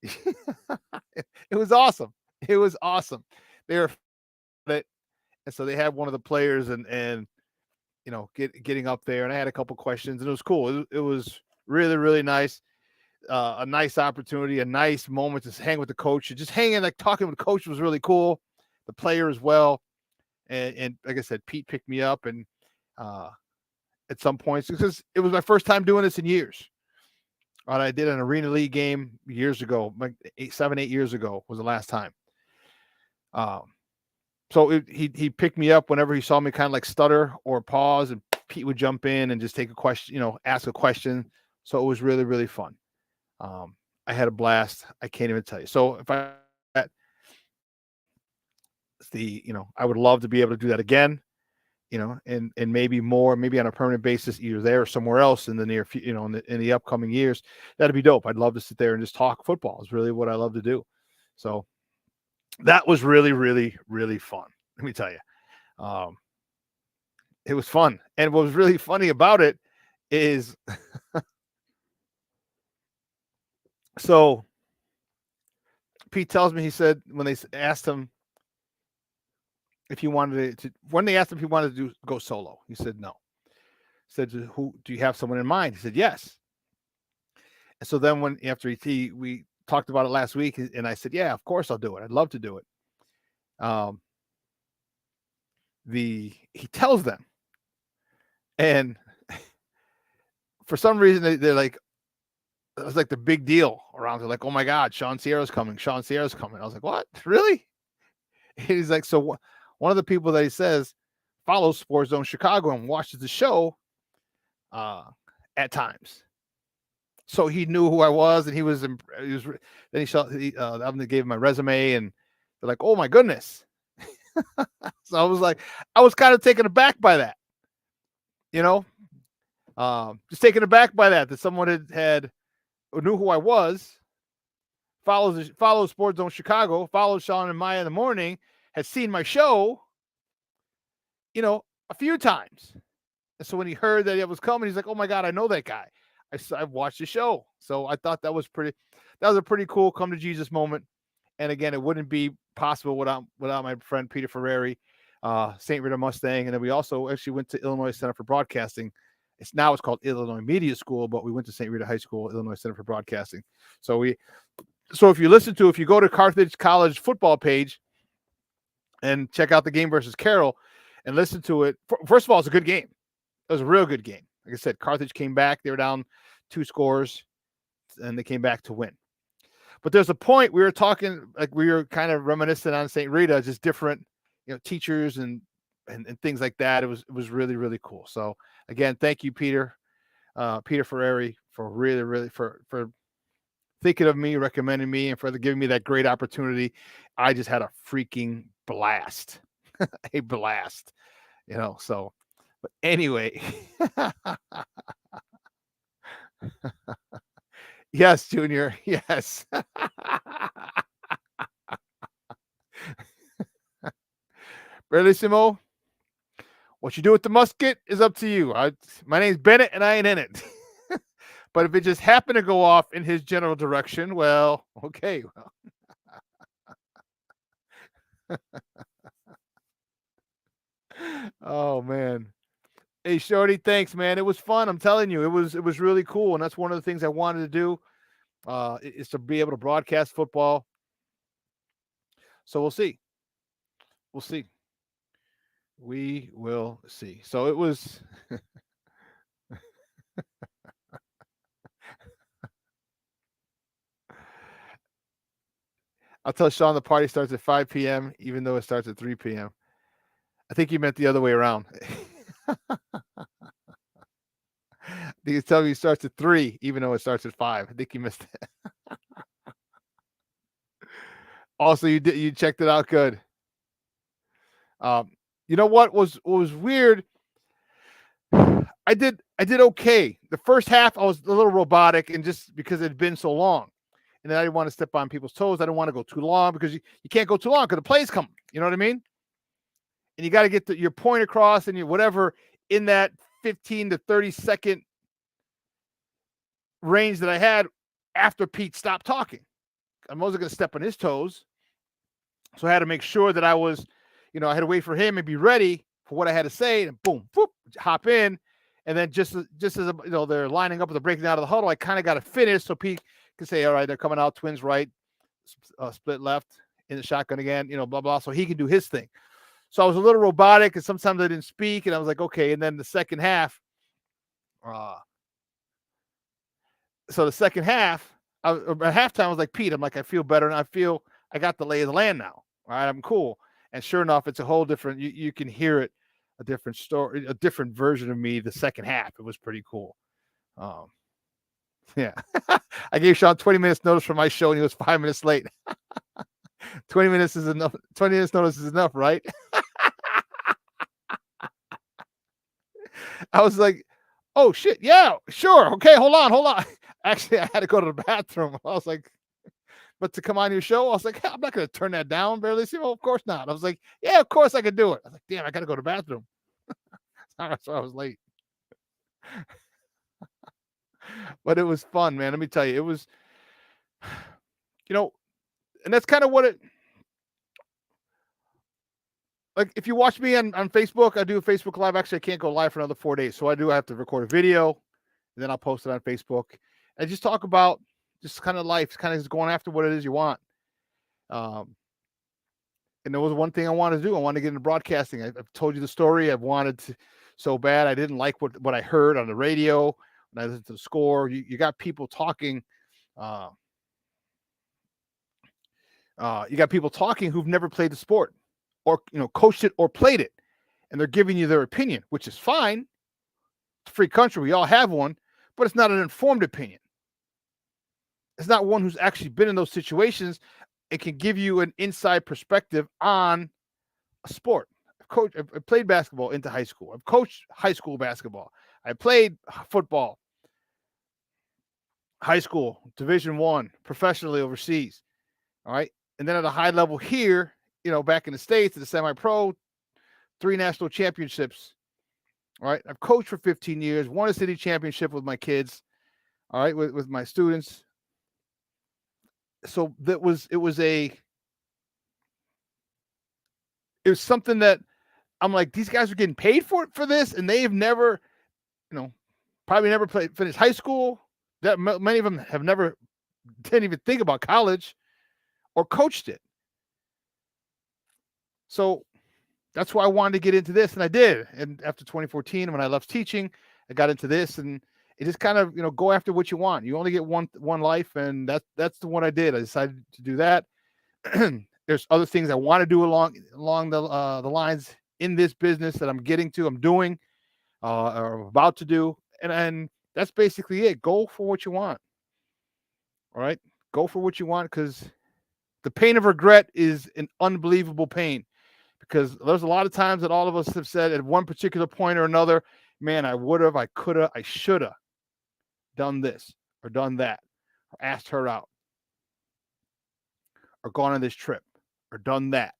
it was awesome. It was awesome. They were it, and so they had one of the players and getting up there, and I had a couple questions, and it was cool. It was really, really nice. A nice opportunity, a nice moment to hang with the coach. Just hanging, like talking with the coach was really cool. The player as well. And like I said, Pete picked me up and at some points, because it was my first time doing this in years. And I did an Arena League game years ago, like 7-8 years ago was the last time. So he picked me up whenever he saw me kind of like stutter or pause, and Pete would jump in and just take a question, ask a question. So it was really, really fun. I had a blast. I can't even tell you. So if I would love to be able to do that again, and maybe more, maybe on a permanent basis, either there or somewhere else in the near future, in the upcoming years. That'd be dope. I'd love to sit there and just talk football. It's really what I love to do. So that was really, really, really fun. Let me tell you. It was fun. And what was really funny about it is so Pete tells me, he said, when they asked him if he wanted when they asked him if he wanted to go solo, he said no. He said, "Who do you have someone in mind?" He said, "Yes." And so then after we talked about it last week, and I said, "Yeah, of course I'll do it. I'd love to do it." He tells them, and for some reason they're like, it was like the big deal around. They're like, "Oh my God, Shawn Sierra's coming. Shawn Sierra's coming." I was like, "What? Really?" He's like, "So one of the people that he says follows Sports Zone Chicago and watches the show at times." So he knew who I was, and then I gave him my resume, and they're like, "Oh my goodness." So I was kind of taken aback by that, just taken aback by that someone had knew who I was, follows Sports Zone Chicago, follows Shawn and Maya in the morning, had seen my show, a few times. And so when he heard that it was coming, he's like, "Oh my God, I know that guy. I've watched the show." So I thought that was a pretty cool come to Jesus moment. And again, it wouldn't be possible without my friend Peter Ferreri, St. Rita Mustang. And then we also actually went to Illinois Center for Broadcasting. It's called Illinois Media School, but we went to St. Rita High School, Illinois Center for Broadcasting. So if you go to Carthage College football page and check out the game versus Carroll, and listen to it. First of all, it's a good game. It was a real good game. Like I said, Carthage came back. They were down 2 scores, and they came back to win. But there's a point we were talking, like we were kind of reminiscent on St. Rita, just different, teachers and things like that. It was really, really cool. So again, thank you, Peter Ferreri, for really for thinking of me, recommending me, and for giving me that great opportunity. I just had a freaking blast, a blast, so, but anyway, yes, Junior, yes. Bellissimo, what you do with the musket is up to you. My name's Bennett, and I ain't in it. But if it just happened to go off in his general direction, well, okay. Oh, man. Hey, Shorty, thanks, man. It was fun. I'm telling you, it was really cool, and that's one of the things I wanted to do, is to be able to broadcast football. So we'll see. We'll see. We will see. So it was. I'll tell Shawn the party starts at 5 p.m., even though it starts at 3 p.m. I think you meant the other way around. You tell me it starts at 3, even though it starts at 5. I think you missed it. Also, you checked it out good. You know what was weird? I did okay. The first half I was a little robotic, and just because it had been so long. And then I didn't want to step on people's toes. I didn't want to go too long, because you can't go too long because the play's coming. You know what I mean? And you got to get your point across, and whatever in that 15 to 30 second range that I had after Pete stopped talking. I wasn't going to step on his toes. So I had to make sure that I was, I had to wait for him and be ready for what I had to say, and boom, boop, hop in. And then just as they're lining up with the breaking out of the huddle, I kind of got to finish so Pete can say, all right, they're coming out, twins right, split left, in the shotgun again, blah, blah. So he can do his thing. So I was a little robotic, and sometimes I didn't speak, and I was like, okay. And then the second half, at halftime, I was like, Pete, I'm like, I feel better, and I feel I got the lay of the land now. All right, I'm cool. And sure enough, it's a whole different, you can hear it, a different story, a different version of me the second half. It was pretty cool. Yeah. I gave Shawn 20 minutes notice for my show, and he was 5 minutes late. 20 minutes is enough. 20 minutes notice is enough, right? I was like, oh, shit. Yeah, sure. Okay, hold on. Actually, I had to go to the bathroom. I was like, but to come on your show, I was like, I'm not going to turn that down, barely. Well, of course not. I was like, yeah, of course I could do it. I was like, damn, I got to go to the bathroom. So I was late. But it was fun, man. Let me tell you, it was, and that's kind of what it, like, if you watch me on Facebook, I do a Facebook Live. Actually, I can't go live for another 4 days. So I have to record a video, and then I'll post it on Facebook. And just talk about just kind of life, kind of just going after what it is you want. And there was one thing I wanted to do. I wanted to get into broadcasting. I've told you the story. I've wanted to so bad. I didn't like what I heard on the radio when I listened to the score. You got people talking. You got people talking who've never played the sport, or coached it or played it, and they're giving you their opinion, which is fine. It's a free country. We all have one, but it's not an informed opinion. It's not one who's actually been in those situations and can give you an inside perspective on a sport. I played basketball into high school. I've coached high school basketball. I played football, high school, Division I, professionally overseas. All right. And then at a high level here, back in the States, at the semi-pro, 3 national championships. All right. I've coached for 15 years, won a city championship with my kids. All right. With my students. So it was something that I'm like, these guys are getting paid for this, and they've never, probably never finished high school. That many of them have never, didn't even think about college or coached it. So that's why I wanted to get into this, and I did. And after 2014, when I left teaching, I got into this, and it just kind of, go after what you want. You only get one life, and that's the one I did. I decided to do that. There's other things I want to do along the lines in this business that I'm doing, or about to do, and that's basically it. Go for what you want. All right, go for what you want, because the pain of regret is an unbelievable pain. Because there's a lot of times that all of us have said at one particular point or another, man, I would have, I could have, I should have done this or done that, or asked her out, or gone on this trip, or done that.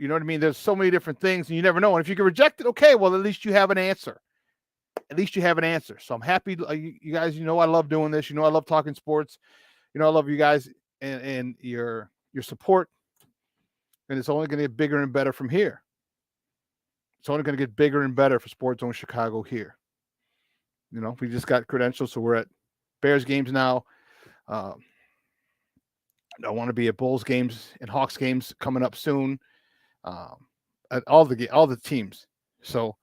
You know what I mean? There's so many different things, and you never know. And if you get rejected, okay, well, at least you have an answer. At least you have an answer. So I'm happy. You guys, I love doing this. I love talking sports. I love you guys and your support. And it's only going to get bigger and better from here. It's only going to get bigger and better for Sports Zone Chicago here. We just got credentials, so we're at Bears games now. I want to be at Bulls games and Hawks games coming up soon. At all the teams. So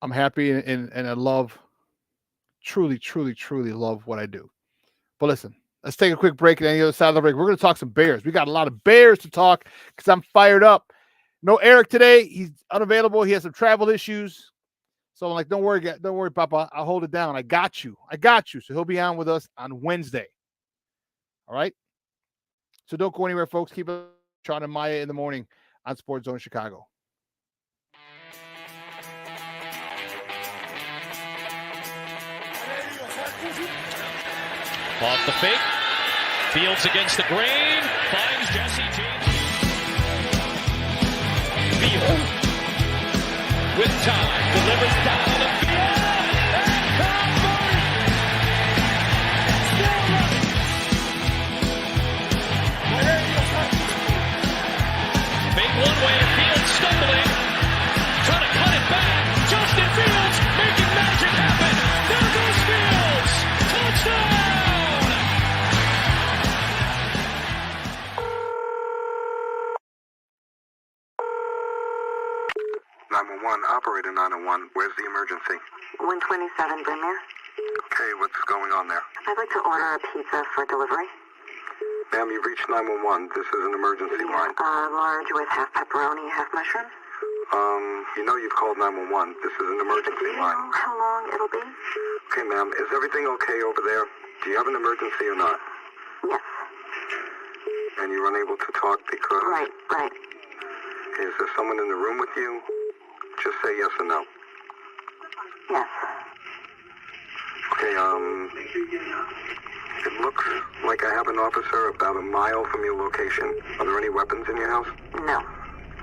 I'm happy and I love, truly, truly, truly love what I do. But listen, let's take a quick break. And on the other side of the break, we're going to talk some Bears. We got a lot of Bears to talk because I'm fired up. No Eric today. He's unavailable. He has some travel issues. So I'm like, don't worry, Papa. I'll hold it down. I got you. So he'll be on with us on Wednesday. All right? So don't go anywhere, folks. Keep it Shawn and Maya in the morning on Sports Zone Chicago. Off the fake. Fields against the grain. Finds Jesse James. Field. With time. Delivers down the field. And Cowboys. Still running. Fake one way. Fields stumbling. Trying to cut it back. Justin Fields making magic happen. There goes Fields. Touchdown. 911, operator 901. Where's the emergency? 127 Brynmere. Okay, what's going on there? I'd like to order a pizza for delivery. Ma'am, you've reached 911. This is an emergency line. Large with half pepperoni, half mushroom. You've called 911. This is an emergency line. Do you know how long it'll be? Okay, ma'am, is everything okay over there? Do you have an emergency or not? Yes. And you're unable to talk because... Right. Is there someone in the room with you? Just say yes or no. Yes. Okay, it looks like I have an officer about a mile from your location. Are there any weapons in your house? No.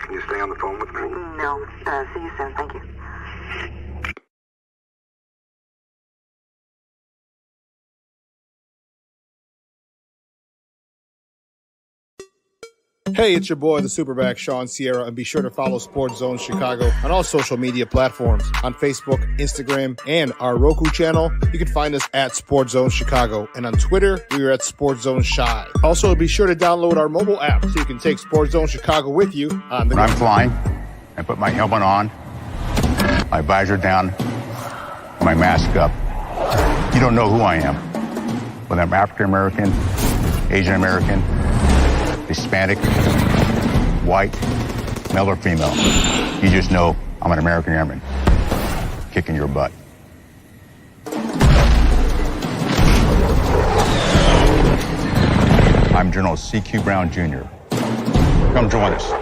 Can you stay on the phone with me? No. See you soon. Thank you. Hey, it's your boy, the SuperBack, Shawn Sierra, and be sure to follow Sports Zone Chicago on all social media platforms, on Facebook, Instagram, and our Roku channel. You can find us at Sports Zone Chicago, and on Twitter, we are at Sports Zone Shy. Also, be sure to download our mobile app so you can take Sports Zone Chicago with you on the go. When I'm flying, I put my helmet on, my visor down, my mask up. You don't know who I am, whether I'm African American, Asian American, Hispanic, white, male or female. You just know I'm an American airman kicking your butt. I'm General C.Q. Brown Jr. Come join us.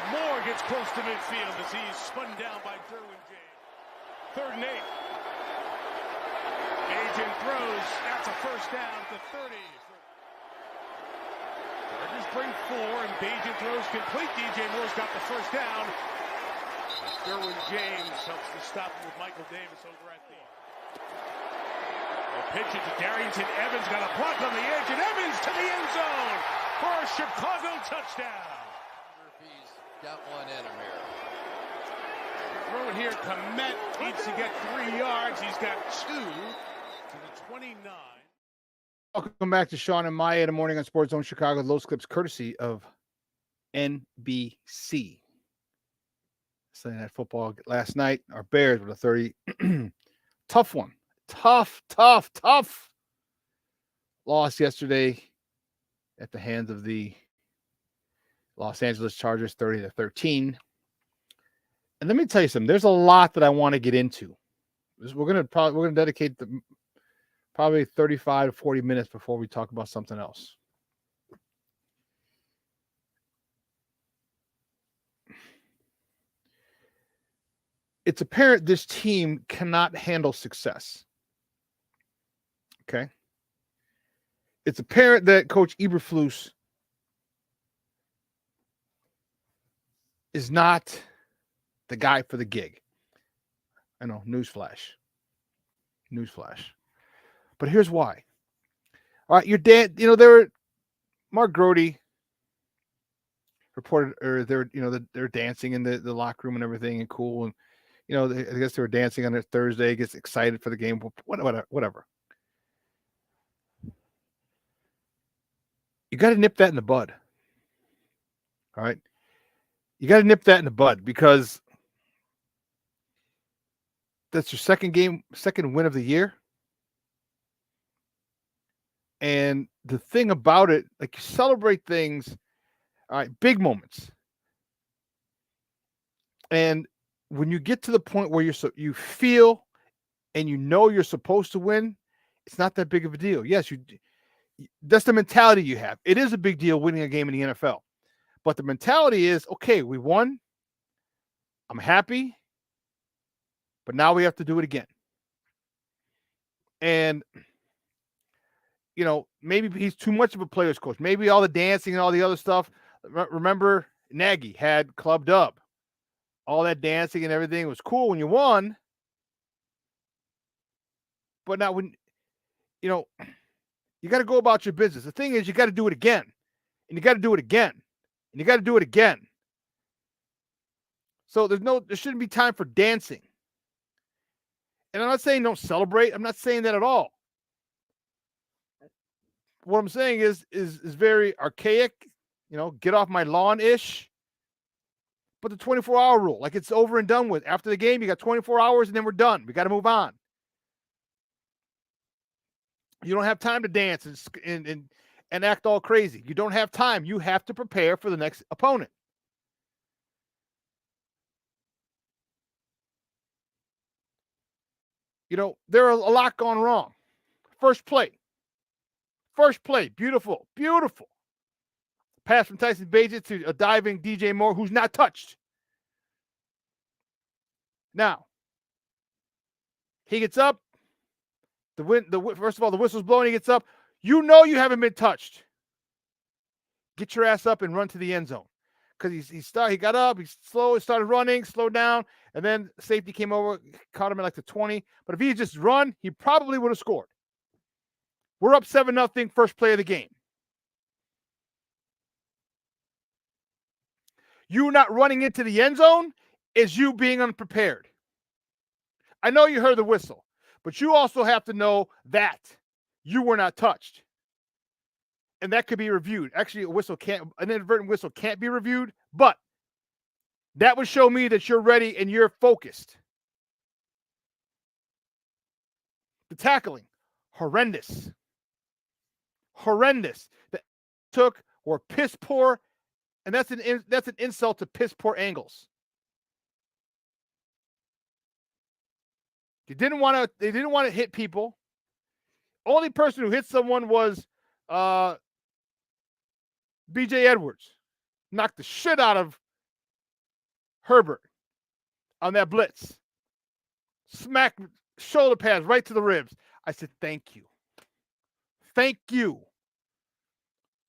Moore gets close to midfield as he's spun down by Derwin James. 3rd and 8. Agent throws. That's a first down to 30. Chargers bring 4, and Bajan throws complete. DJ Moore's got the first down. Derwin James helps to stop him with Michael Davis over at the... Pitch it to Darrington. Evans got a block on the edge, and Evans to the end zone for a Chicago touchdown. He's got one in him here. Throw it here. Komet needs to get 3 yards. He's got 2 to the 29. Welcome back to Shawn and Maya in the morning on Sports Zone Chicago. Those clips courtesy of NBC. Sunday Night Football last night. Our Bears with a 30. Tough one. Tough loss yesterday at the hands of the Los Angeles Chargers, 30-13. And let me tell you something. There's a lot that I want to get into. We're gonna dedicate probably 35 to 40 minutes before we talk about something else. It's apparent this team cannot handle success. Okay. It's apparent that Coach Eberflus is not the guy for the gig. I know, newsflash. But here's why. All right, your dad, Mark Grody reported, or they're dancing in the locker room and everything, and cool, and I guess they were dancing on a Thursday, gets excited for the game, whatever. You got to nip that in the bud. All right. You got to nip that in the bud, because that's your second win of the year. And the thing about it, like, you celebrate things, all right, big moments. And when you get to the point where you feel and you're supposed to win, it's not that big of a deal. Yes, that's the mentality you have. It is a big deal winning a game in the NFL. But the mentality is, okay, we won. I'm happy. But now we have to do it again. And, maybe he's too much of a player's coach. Maybe all the dancing and all the other stuff. Remember, Nagy had Club Dub. All that dancing and everything was cool when you won. But now when, you got to go about your business. The thing is, you got to do it again. And you got to do it again. And you got to do it again. So there shouldn't be time for dancing. And I'm not saying don't celebrate. I'm not saying that at all. What I'm saying is very archaic, get off my lawn-ish. But the 24-hour rule, like, it's over and done with. After the game, you got 24 hours and then we're done. We got to move on. You don't have time to dance and act all crazy. You don't have time. You have to prepare for the next opponent. There are a lot gone wrong. First play, beautiful. Pass from Tyson Bagent to a diving DJ Moore, who's not touched. Now, he gets up. First of all, the whistle's blowing. He gets up. You haven't been touched. Get your ass up and run to the end zone. Because he got up, he started running, slowed down, and then safety came over, caught him at like the 20. But if he had just run, he probably would have scored. We're up 7-0, first play of the game. You not running into the end zone is you being unprepared. I know you heard the whistle, but you also have to know that you were not touched. And that could be reviewed. Actually, an inadvertent whistle can't be reviewed, but that would show me that you're ready and you're focused. The tackling, horrendous. The took were piss poor, and that's an insult to piss poor angles. They didn't want to hit people. Only person who hit someone was BJ Edwards. Knocked the shit out of Herbert on that blitz. Smack shoulder pads right to the ribs. I said, thank you. Thank you.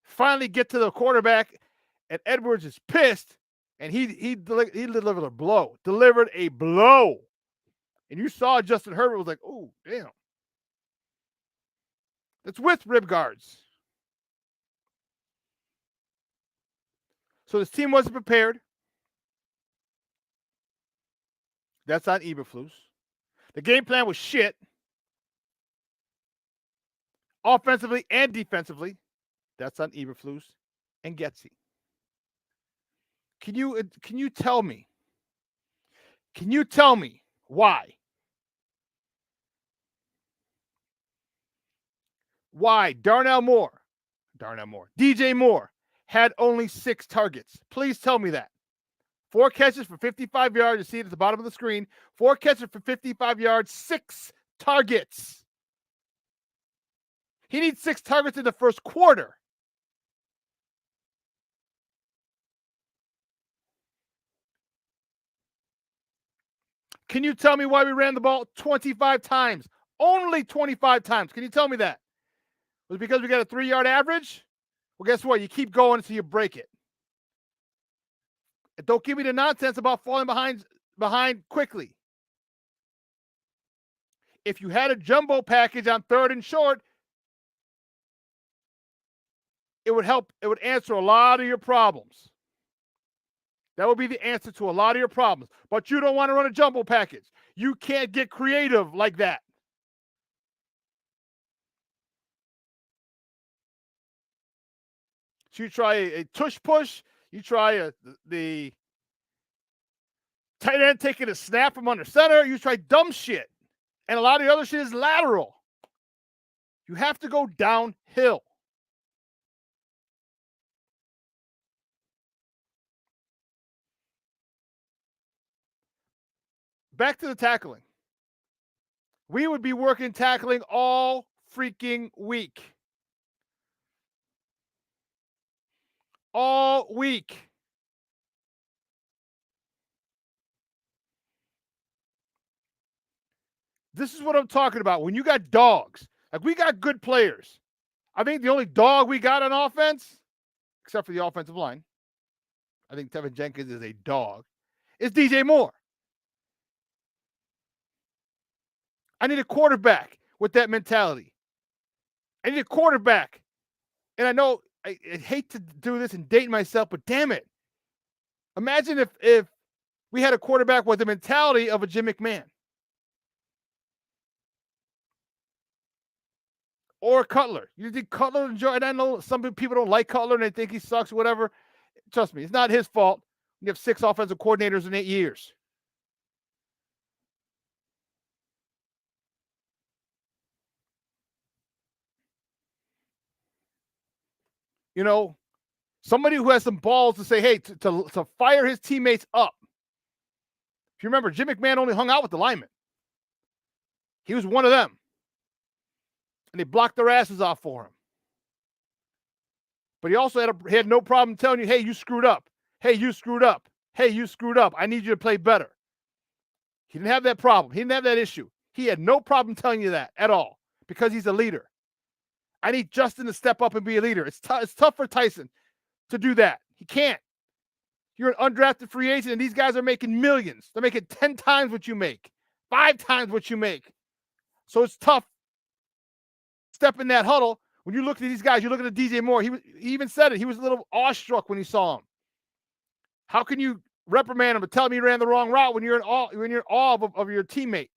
Finally get to the quarterback, and Edwards is pissed, and he delivered a blow. Delivered a blow. And you saw Justin Herbert was like, oh, damn. That's with rib guards. So this team wasn't prepared. That's on Eberflus. The game plan was shit. Offensively and defensively. That's on Eberflus and Getsy. Can you tell me? Can you tell me why? Why DJ Moore had only 6 targets? Please tell me that. 4 catches for 55 yards. You see it at the bottom of the screen. 4 catches for 55 yards, 6 targets. He needs 6 targets in the first quarter. Can you tell me why we ran the ball 25 times? Only 25 times. Can you tell me that? Was it because we got a 3-yard average? Well, guess what? You keep going until you break it. And don't give me the nonsense about falling behind quickly. If you had a jumbo package on 3rd and short, it would help. It would answer a lot of your problems. That would be the answer to a lot of your problems. But you don't want to run a jumbo package. You can't get creative like that. So you try a tush push. You try the tight end taking a snap from under center. You try dumb shit. And a lot of the other shit is lateral. You have to go downhill. Back to the tackling. We would be working tackling all freaking week. All week. This is what I'm talking about. When you got dogs, like we got good players. I think the only dog we got on offense, except for the offensive line, I think Tevin Jenkins is a dog, is DJ Moore. I need a quarterback with that mentality. I need a quarterback. And I know I hate to do this and date myself, but damn it. Imagine if we had a quarterback with the mentality of a Jim McMahon. Or Cutler. You think Cutler enjoy? And I know some people don't like Cutler and they think he sucks or whatever. Trust me, it's not his fault. You have 6 offensive coordinators in 8 years. You know, somebody who has some balls to say, hey, to fire his teammates up. If you remember, Jim McMahon only hung out with the linemen. He was one of them. And they blocked their asses off for him. But he also had no problem telling you, hey, you screwed up. Hey, you screwed up. Hey, you screwed up. I need you to play better. He didn't have that problem. He didn't have that issue. He had no problem telling you that at all because he's a leader. I need Justin to step up and be a leader. It's tough for Tyson to do that. He can't. You're an undrafted free agent, and these guys are making millions. They're making 10 times what you make, 5 times what you make. So it's tough. Step in that huddle. When you look at these guys, you look at DJ Moore. He even said it. He was a little awestruck when he saw him. How can you reprimand him and tell him he ran the wrong route when you're in awe of your teammate?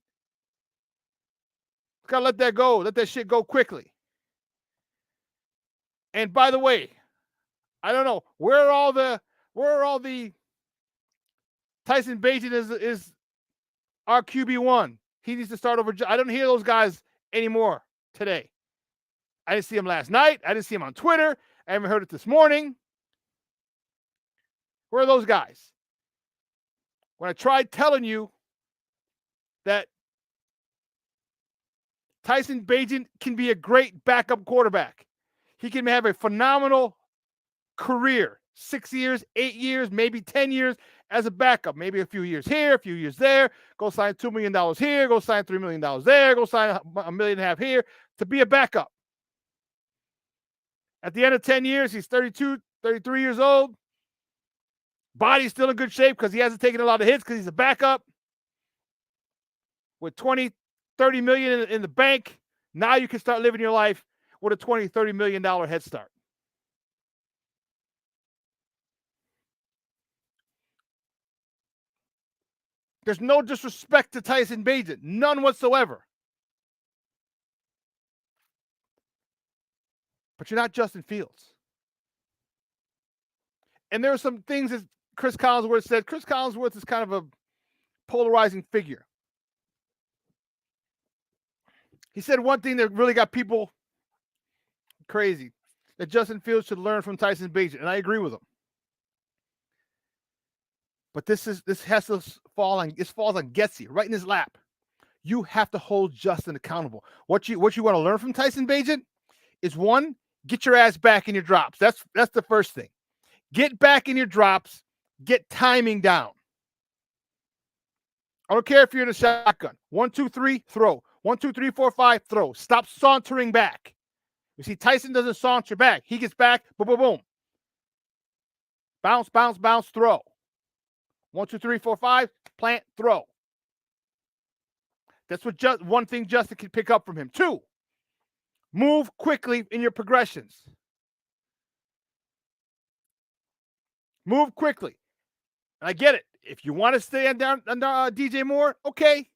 Gotta let that go. Let that shit go quickly. And by the way, I don't know where are all the Tyson Bagent is our QB1. He needs to start over. I don't hear those guys anymore today. I didn't see him last night. I didn't see him on Twitter. I haven't heard it this morning. Where are those guys? When I tried telling you that Tyson Bagent can be a great backup quarterback. He can have a phenomenal career 6 years, 8 years, maybe 10 years as a backup. Maybe a few years here, a few years there. Go sign $2 million here. Go sign $3 million there. Go sign $1.5 million here to be a backup. At the end of 10 years, he's 32, 33 years old. Body's still in good shape because he hasn't taken a lot of hits because he's a backup. With 20, 30 million in the bank, now you can start living your life with a $20, $30 million head start. There's no disrespect to Tyson Bagent, none whatsoever. But you're not Justin Fields. And there are some things that Chris Collinsworth said. Chris Collinsworth is kind of a polarizing figure. He said one thing that really got people crazy, that Justin Fields should learn from Tyson Bagent, and I agree with him. But this has to falls on Getsy, right in his lap. You have to hold Justin accountable. What you want to learn from Tyson Bagent is, one, get your ass back in your drops. That's the first thing. Get back in your drops. Get timing down. I don't care if you're in a shotgun. 1, 2, 3, throw. 1, 2, 3, 4, 5, throw. Stop sauntering back. You see, Tyson doesn't saunter back. He gets back, boom, boom, boom. Bounce, bounce, bounce, throw. 1, 2, 3, 4, 5, plant, throw. That's what one thing Justin can pick up from him. 2, move quickly in your progressions. Move quickly. And I get it. If you want to stay under DJ Moore, okay.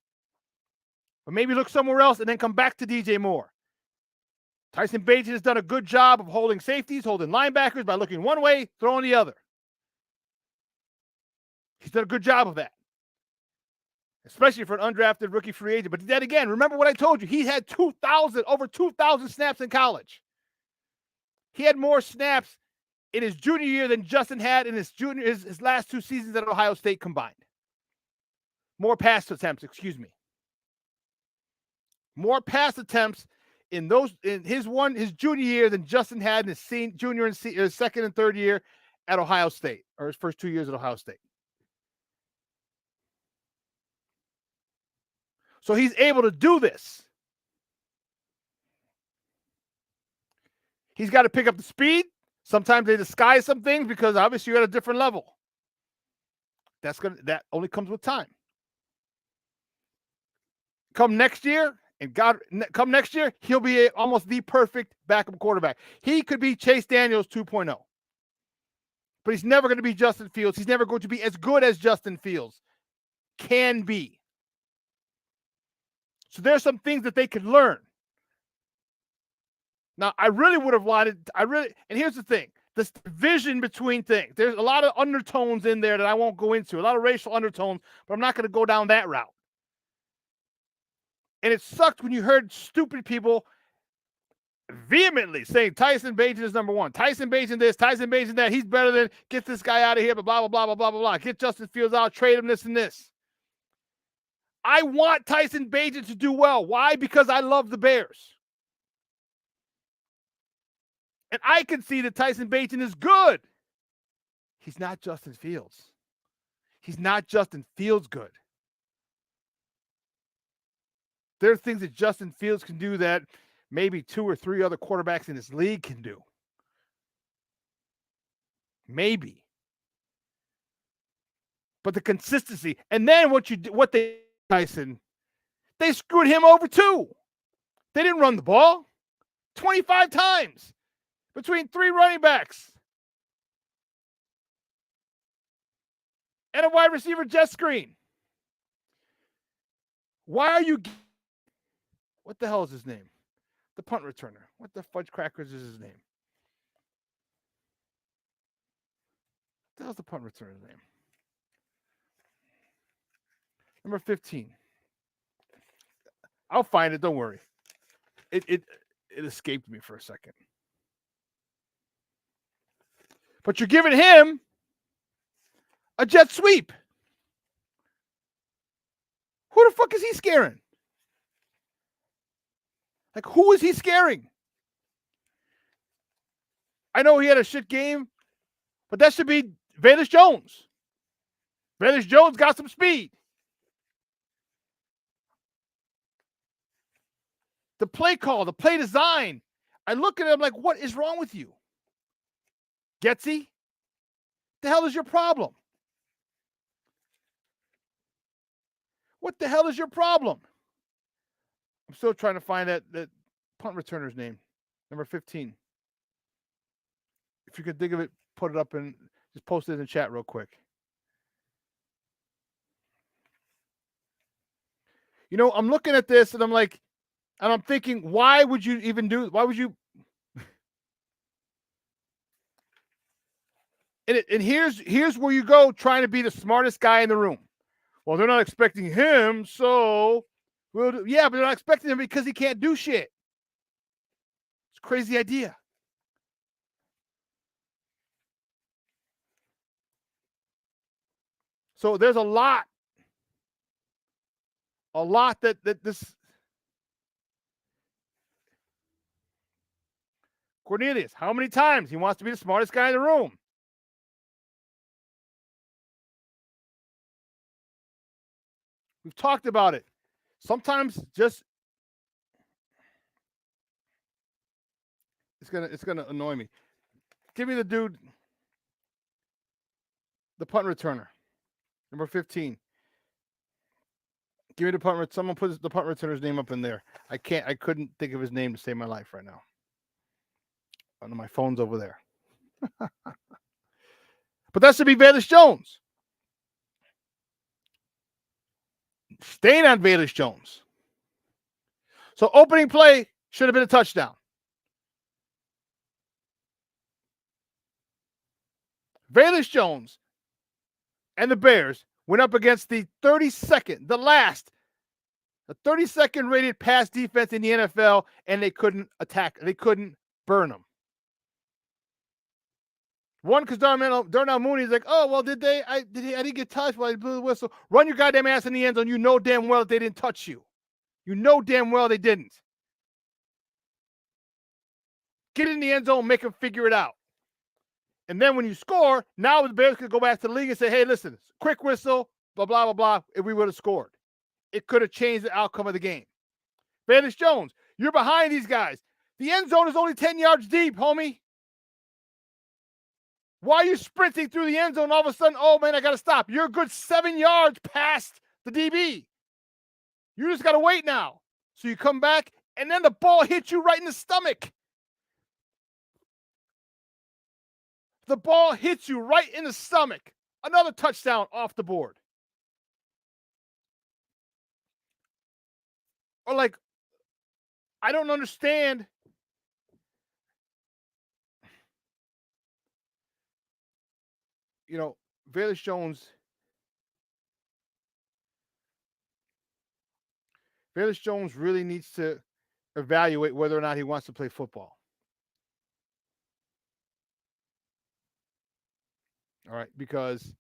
But maybe look somewhere else and then come back to DJ Moore. Tyson Bagent has done a good job of holding safeties, holding linebackers by looking one way, throwing the other. He's done a good job of that, especially for an undrafted rookie free agent. But then again, remember what I told you. He had over 2,000 snaps in college. He had more snaps in his junior year than Justin had in his last 2 seasons at Ohio State combined. More pass attempts, excuse me. More pass attempts in his junior year than Justin had in his junior and his second and third year at Ohio State, or his first 2 years at Ohio State. So he's able to do this. He's got to pick up the speed. Sometimes they disguise some things because obviously you're at a different level. That only comes with time. Come next year, he'll be almost the perfect backup quarterback. He could be Chase Daniels 2.0. But he's never going to be Justin Fields. He's never going to be as good as Justin Fields can be. So there's some things that they could learn. Now, I really would have wanted, and here's the thing, this division between things. There's a lot of undertones in there that I won't go into, a lot of racial undertones, but I'm not going to go down that route. And it sucked when you heard stupid people vehemently saying Tyson Bagent is number 1. Tyson Bagent this, Tyson Bagent that. He's better than, get this guy out of here, but blah, blah, blah, blah, blah, blah, blah. Get Justin Fields out, trade him this and this. I want Tyson Bagent to do well. Why? Because I love the Bears. And I can see that Tyson Bagent is good. He's not Justin Fields. He's not Justin Fields good. There are things that Justin Fields can do that maybe 2 or 3 other quarterbacks in this league can do. Maybe. But the consistency, and then Tyson, they screwed him over too. They didn't run the ball 25 times between 3 running backs and a wide receiver jet screen. Why are you... What the hell is his name? The punt returner. What the fudge crackers is his name? What the hell's the punt returner's name? Number 15. I'll find it. Don't worry. It escaped me for a second. But you're giving him a jet sweep. Who the fuck is he scaring? Like, who is he scaring? I know he had a shit game But that should be Velus Jones. Velus Jones got some speed. The play call, the play design. I look at him like, what is wrong with you? Getsy? The hell is your problem? What the hell is your problem? I'm still trying to find that punt returner's name. Number 15. If you could think of it, put it up and just post it in the chat real quick. You know, I'm looking at this and I'm thinking, why would you even why would you? And here's where you go trying to be the smartest guy in the room. Well, they're not expecting him, so yeah, but they're not expecting him because he can't do shit. It's a crazy idea. So there's a lot that this Cornelius, how many times he wants to be the smartest guy in the room? We've talked about it. Sometimes just it's gonna annoy me. Give me the dude, the punt returner, number 15. Give me the punt. Someone put the punt returner's name up in there. I couldn't think of his name to save my life right now. Oh, no, my phone's over there. But that should be Velus Jones. Staying on Velus Jones. So opening play should have been a touchdown. Velus Jones and the Bears went up against the 32nd rated pass defense in the NFL, and they couldn't attack. They couldn't burn them. One, because Darnell Mooney is like, oh, well, I didn't get touched while I blew the whistle. Run your goddamn ass in the end zone. You know damn well that they didn't touch you. You know damn well they didn't. Get in the end zone, make them figure it out. And then when you score, now the Bears could go back to the league and say, hey, listen, quick whistle, blah, blah, blah, blah, if we would have scored. It could have changed the outcome of the game. Velus Jones, you're behind these guys. The end zone is only 10 yards deep, homie. Why are you sprinting through the end zone all of a sudden? Oh, man, I got to stop. You're a good 7 yards past the DB. You just got to wait now. So you come back, and then the ball hits you right in the stomach. The ball hits you right in the stomach. Another touchdown off the board. Or I don't understand. You know, Velus Jones really needs to evaluate whether or not he wants to play football. All right, because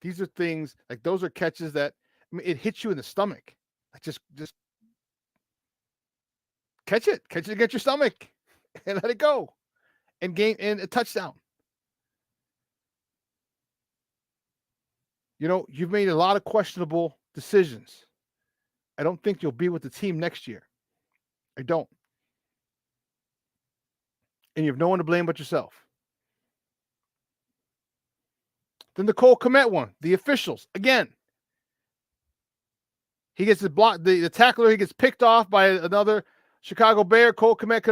these are things like those are catches that it hits you in the stomach. Like just catch it against your stomach and let it go and gain and a touchdown. You know, you've made a lot of questionable decisions. I don't think you'll be with the team next year. I don't. And you have no one to blame but yourself. Then the Cole Kmet one, the officials. Again, he gets the tackler, he gets picked off by another Chicago Bear. Cole Kmet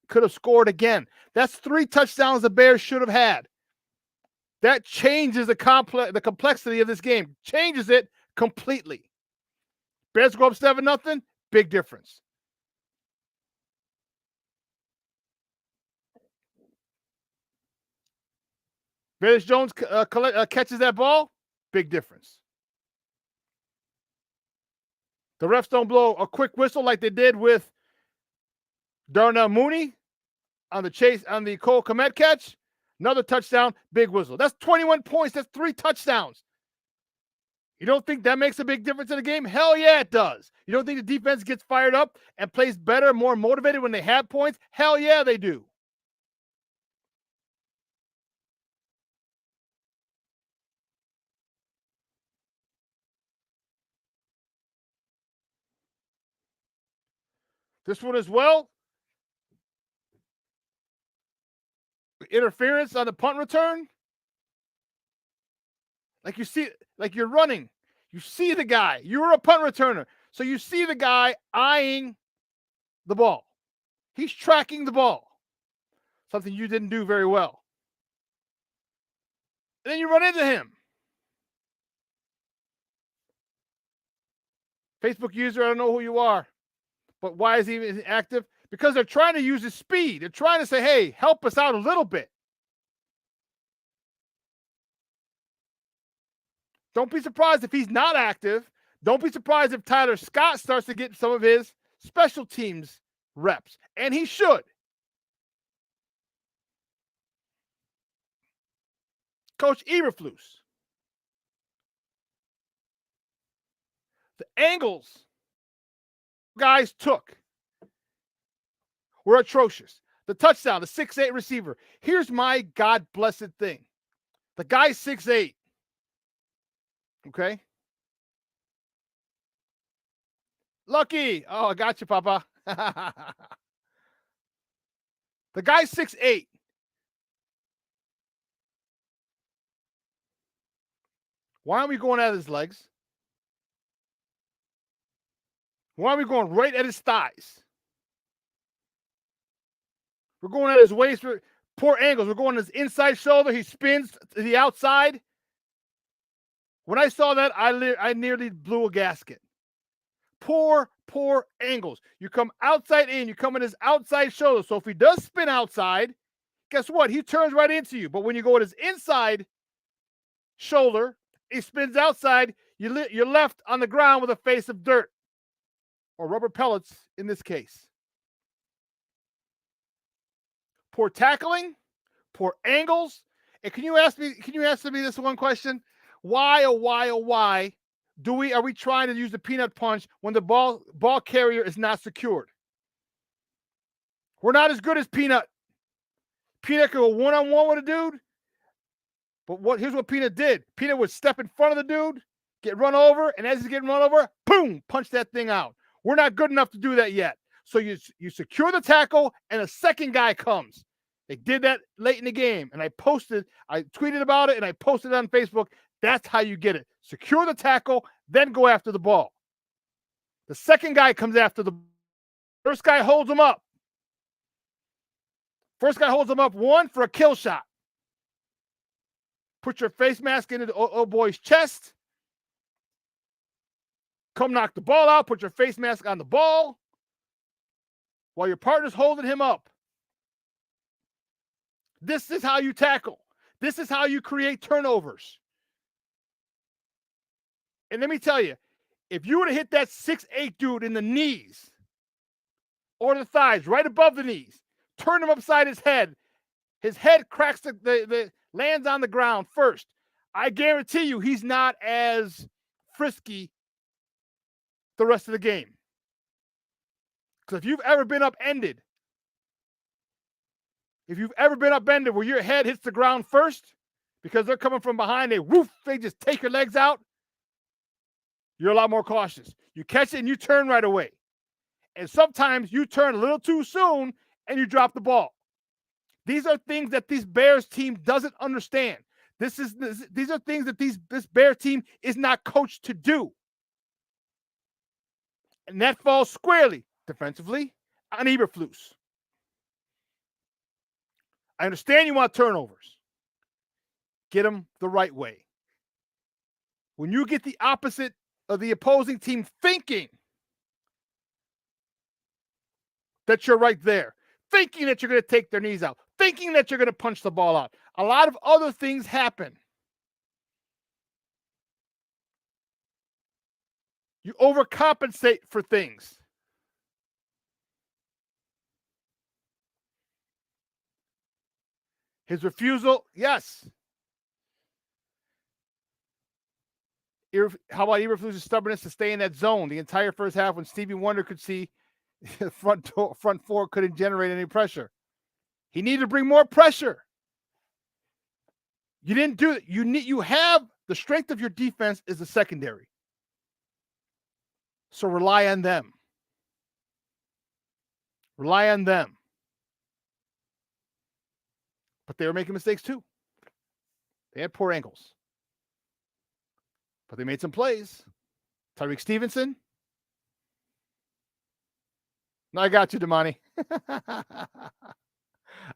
could have scored again. That's 3 touchdowns the Bears should have had. That changes the complexity of this game. Changes it completely. Bears go up 7-0. Big difference. Velus Jones catches that ball. Big difference. The refs don't blow a quick whistle like they did with Darnell Mooney on the Cole Kmet catch. Another touchdown, big whistle. That's 21 points. That's 3 touchdowns. You don't think that makes a big difference in the game? Hell yeah, it does. You don't think the defense gets fired up and plays better, more motivated when they have points? Hell yeah, they do. This one as well. Interference on the punt return. Like you see, like you're running. You see the guy. You're a punt returner. So you see the guy eyeing the ball. He's tracking the ball. Something you didn't do very well. And then you run into him. Facebook user, I don't know who you are. But why is he even active? Because they're trying to use his speed. They're trying to say, hey, help us out a little bit. Don't be surprised if he's not active. Don't be surprised if Tyler Scott starts to get some of his special teams reps. And he should. Coach Eberflus. The angles guys took were atrocious. The touchdown, the 6'8" receiver. Here's my God-blessed thing. The guy's 6'8". Okay? Lucky. Oh, I got you, Papa. The guy's 6'8". Why aren't we going at his legs? Why aren't we going right at his thighs? We're going at his waist. Poor angles. We're going at his inside shoulder. He spins to the outside. When I saw that, I nearly blew a gasket. Poor angles. You come outside in. You come in his outside shoulder. So if he does spin outside, guess what? He turns right into you. But when you go at his inside shoulder, he spins outside, you're left on the ground with a face of dirt. Or rubber pellets in this case. Poor tackling, poor angles. And can you answer me this one question? Why are we trying to use the peanut punch when the ball carrier is not secured? We're not as good as Peanut. Peanut could go one-on-one with a dude. But here's what Peanut did. Peanut would step in front of the dude, get run over, and as he's getting run over, boom, punch that thing out. We're not good enough to do that yet. So you secure the tackle, and a second guy comes. They did that late in the game, and I tweeted about it, and I posted it on Facebook. That's how you get it. Secure the tackle, then go after the ball. The second guy comes after the first guy holds him up. First guy holds him up, one, for a kill shot. Put your face mask into the old boy's chest. Come knock the ball out. Put your face mask on the ball while your partner's holding him up. This is how you tackle. This is how you create turnovers. And let me tell you, if you were to hit that 6'8" dude in the knees or the thighs, right above the knees, turn him upside his head cracks lands on the ground first. I guarantee you he's not as frisky the rest of the game. Because if you've ever been upended where your head hits the ground first because they're coming from behind, they just take your legs out, you're a lot more cautious. You catch it and you turn right away. And sometimes you turn a little too soon and you drop the ball. These are things that this Bears team doesn't understand. These are things that this Bears team is not coached to do. And that falls squarely, defensively, on Eberflus. I understand you want turnovers. Get them the right way. When you get the opposite of the opposing team thinking that you're right there, thinking that you're going to take their knees out, thinking that you're going to punch the ball out, a lot of other things happen. You overcompensate for things. His refusal, yes. How about Eberflus' stubbornness to stay in that zone the entire first half when Stevie Wonder could see the front four couldn't generate any pressure? He needed to bring more pressure. You didn't do it. You have the strength of your defense is the secondary. So rely on them. Rely on them. But they were making mistakes too. They had poor ankles. But they made some plays. Tyreek Stevenson. No, I got you, Damani.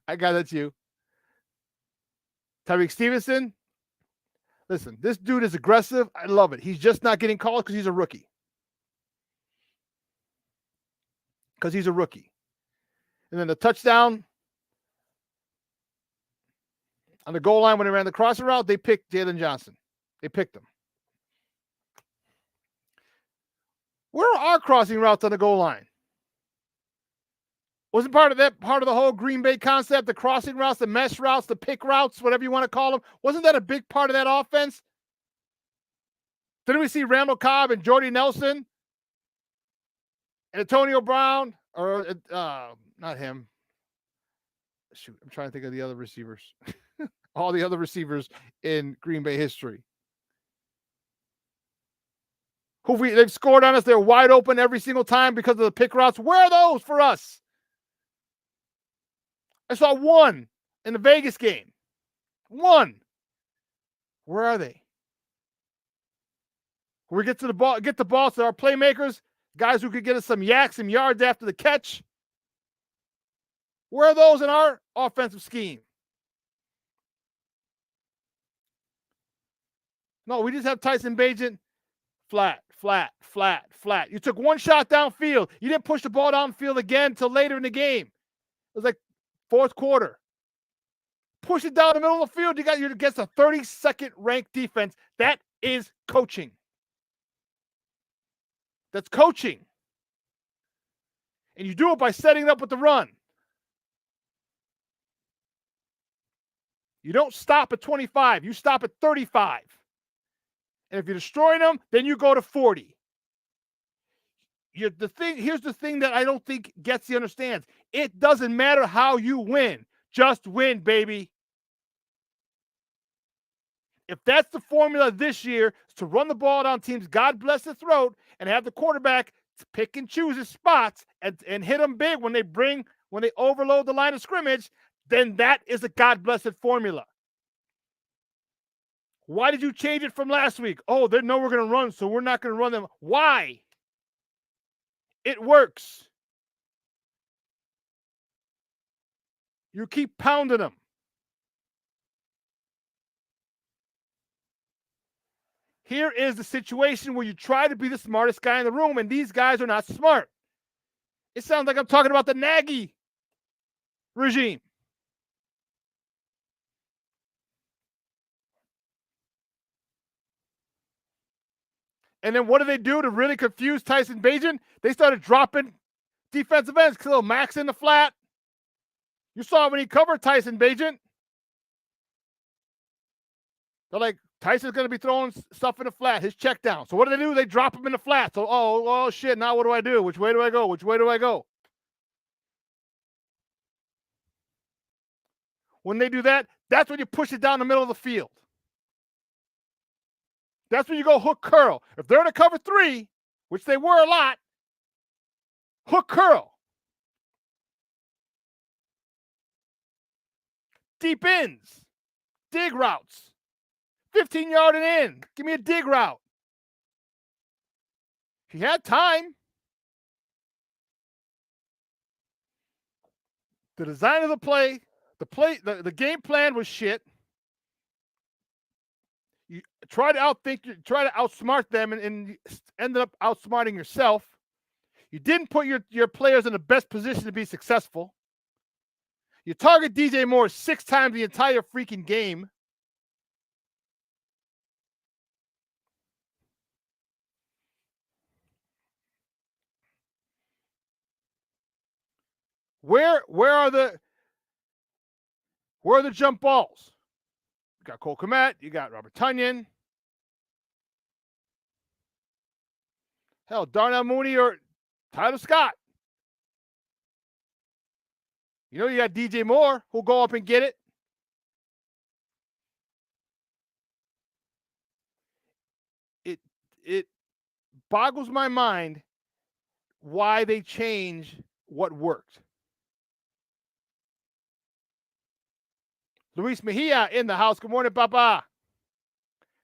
I got it to you. Tyreek Stevenson. Listen, this dude is aggressive. I love it. He's just not getting called because he's a rookie. And then the touchdown on the goal line when they ran the crossing route, they picked Jalen Johnson. They picked him. Where are our crossing routes on the goal line? Wasn't part of the whole Green Bay concept, the crossing routes, the mesh routes, the pick routes, whatever you want to call them? Wasn't that a big part of that offense? Didn't we see Randall Cobb and Jordy Nelson and Antonio Brown? Or not him. Shoot, I'm trying to think of the other receivers. All the other receivers in Green Bay history. They've scored on us. They're wide open every single time because of the pick routes. Where are those for us? I saw one in the Vegas game. One. Where are they? When we get to the ball, get the ball to our playmakers, guys who could get us some yards after the catch. Where are those in our offensive scheme? No, we just have Tyson Bagent flat. You took one shot downfield. You didn't push the ball downfield again until later in the game. It was like fourth quarter. Push it down the middle of the field. You're against a 32nd ranked defense. That is coaching. That's coaching. And you do it by setting it up with the run. You don't stop at 25. You stop at 35. And if you're destroying them, then you go to 40. Here's the thing that I don't think Getsy understands. It doesn't matter how you win. Just win, baby. If that's the formula this year, is to run the ball down teams, God bless the throat, and have the quarterback pick and choose his spots and hit them big when they overload the line of scrimmage, then that is a God blessed formula. Why did you change it from last week? Oh, they know we're going to run, so we're not going to run them. Why? It works. You keep pounding them. Here is the situation where you try to be the smartest guy in the room, and these guys are not smart. It sounds like I'm talking about the Nagy regime. And then what do they do to really confuse Tyson Bagent? They started dropping defensive ends. Khalil Mack's in the flat. You saw when he covered Tyson Bagent. They're like, Tyson's going to be throwing stuff in the flat, his check down. So what do? They drop him in the flat. So, oh shit, now what do I do? Which way do I go? Which way do I go? When they do that, that's when you push it down the middle of the field. That's when you go hook curl. If they're in a cover 3, which they were a lot, hook curl. Deep ends. Dig routes. 15-yard and in. Give me a dig route. If you had time. The design of the play, the game plan was shit. You try to outsmart them and ended up outsmarting yourself. You didn't put your players in the best position to be successful. You target DJ Moore 6 times the entire freaking game. Where are the jump balls? You got Cole Kmet, you got Robert Tonyan. Hell, Darnell Mooney or Tyler Scott. You know you got DJ Moore who'll go up and get it. It boggles my mind why they change what worked. Luis Mejia in the house. Good morning, Papa.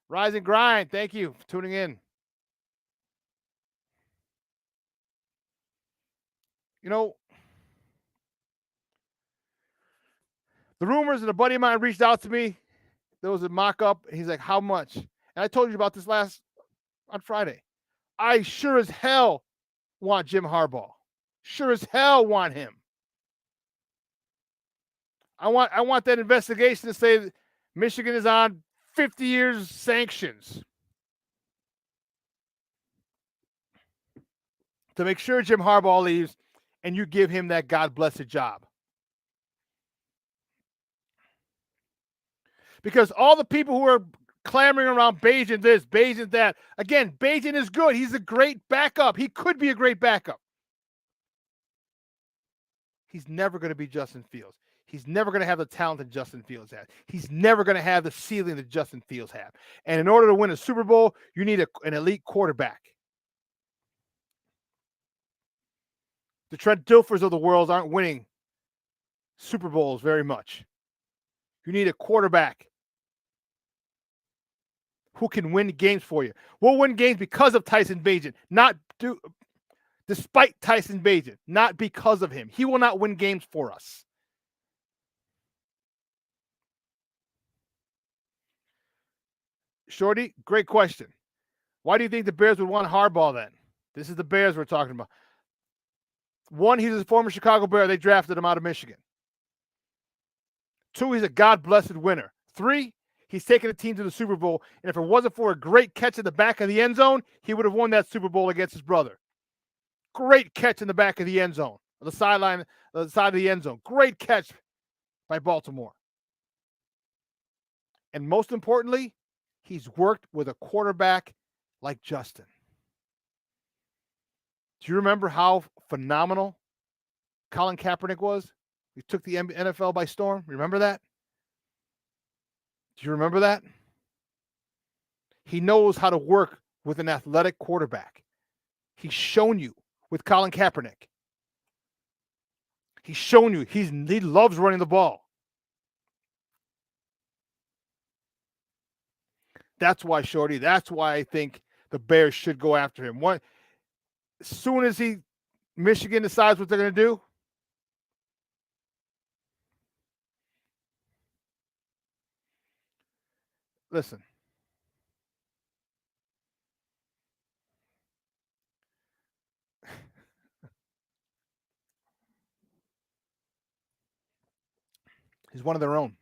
Rise and grind. Thank you for tuning in. You know, the rumors and a buddy of mine reached out to me. There was a mock-up. He's like, how much? And I told you about this on Friday. I sure as hell want Jim Harbaugh. Sure as hell want him. I want that investigation to say that Michigan is on 50 years sanctions to make sure Jim Harbaugh leaves and you give him that God-blessed job. Because all the people who are clamoring around Bagent this, Bagent that, again, Bagent is good. He's a great backup. He could be a great backup. He's never going to be Justin Fields. He's never going to have the talent that Justin Fields has. He's never going to have the ceiling that Justin Fields has. And in order to win a Super Bowl, you need an elite quarterback. The Trent Dilfers of the world aren't winning Super Bowls very much. You need a quarterback who can win games for you. We'll win games because of Tyson Bagent, despite Tyson Bagent, not because of him. He will not win games for us. Shorty, great question. Why do you think the Bears would want Harbaugh then? This is the Bears we're talking about. One, he's a former Chicago Bear. They drafted him out of Michigan. Two, he's a God-blessed winner. Three, he's taken the team to the Super Bowl. And if it wasn't for a great catch in the back of the end zone, he would have won that Super Bowl against his brother. Great catch in the back of the end zone, the sideline, the side of the end zone. Great catch by Baltimore. And most importantly, he's worked with a quarterback like Justin. Do you remember how phenomenal Colin Kaepernick was? He took the NFL by storm. Remember that? Do you remember that? He knows how to work with an athletic quarterback. He's shown you with Colin Kaepernick. He's shown you he loves running the ball. That's why, Shorty, that's why I think the Bears should go after him. As soon as Michigan decides what they're going to do, listen. He's one of their own.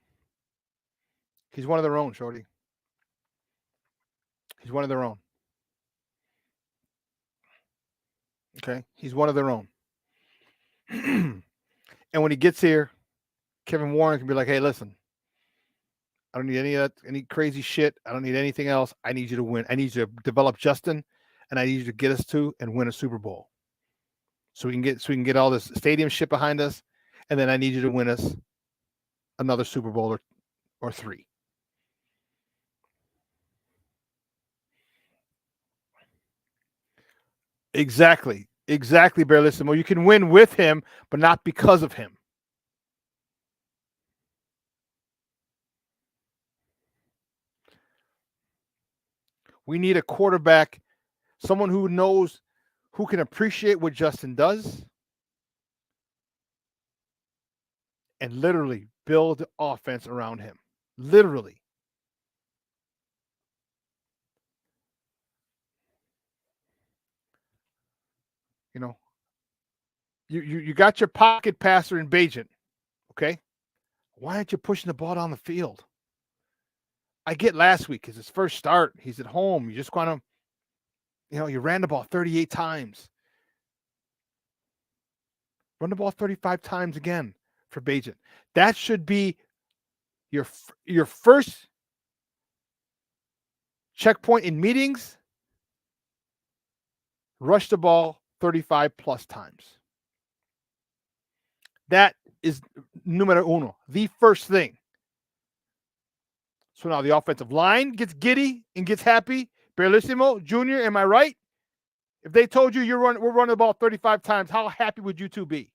He's one of their own, Shorty. He's one of their own. Okay? He's one of their own. And when he gets here, Kevin Warren can be like, hey, listen, I don't need any of that, any crazy shit. I don't need anything else. I need you to win. I need you to develop Justin, and I need you to get us to and win a Super Bowl. So we can get all this stadium shit behind us, and then I need you to win us another Super Bowl or three. Exactly, Barlissimo. You can win with him, but not because of him. We need a quarterback, someone who knows, who can appreciate what Justin does and literally build offense around him. Literally. You know, you got your pocket passer in Bagent, okay? Why aren't you pushing the ball down the field? I get last week is his first start. He's at home. You just want to, you ran the ball 38 times. Run the ball 35 times again for Bagent. That should be your first checkpoint in meetings. Rush the ball 35 plus times. That is numero uno, the first thing. So now the offensive line gets giddy and gets happy. Barlissimo, Jr., am I right? If they told you we're running the ball 35 times, how happy would you two be?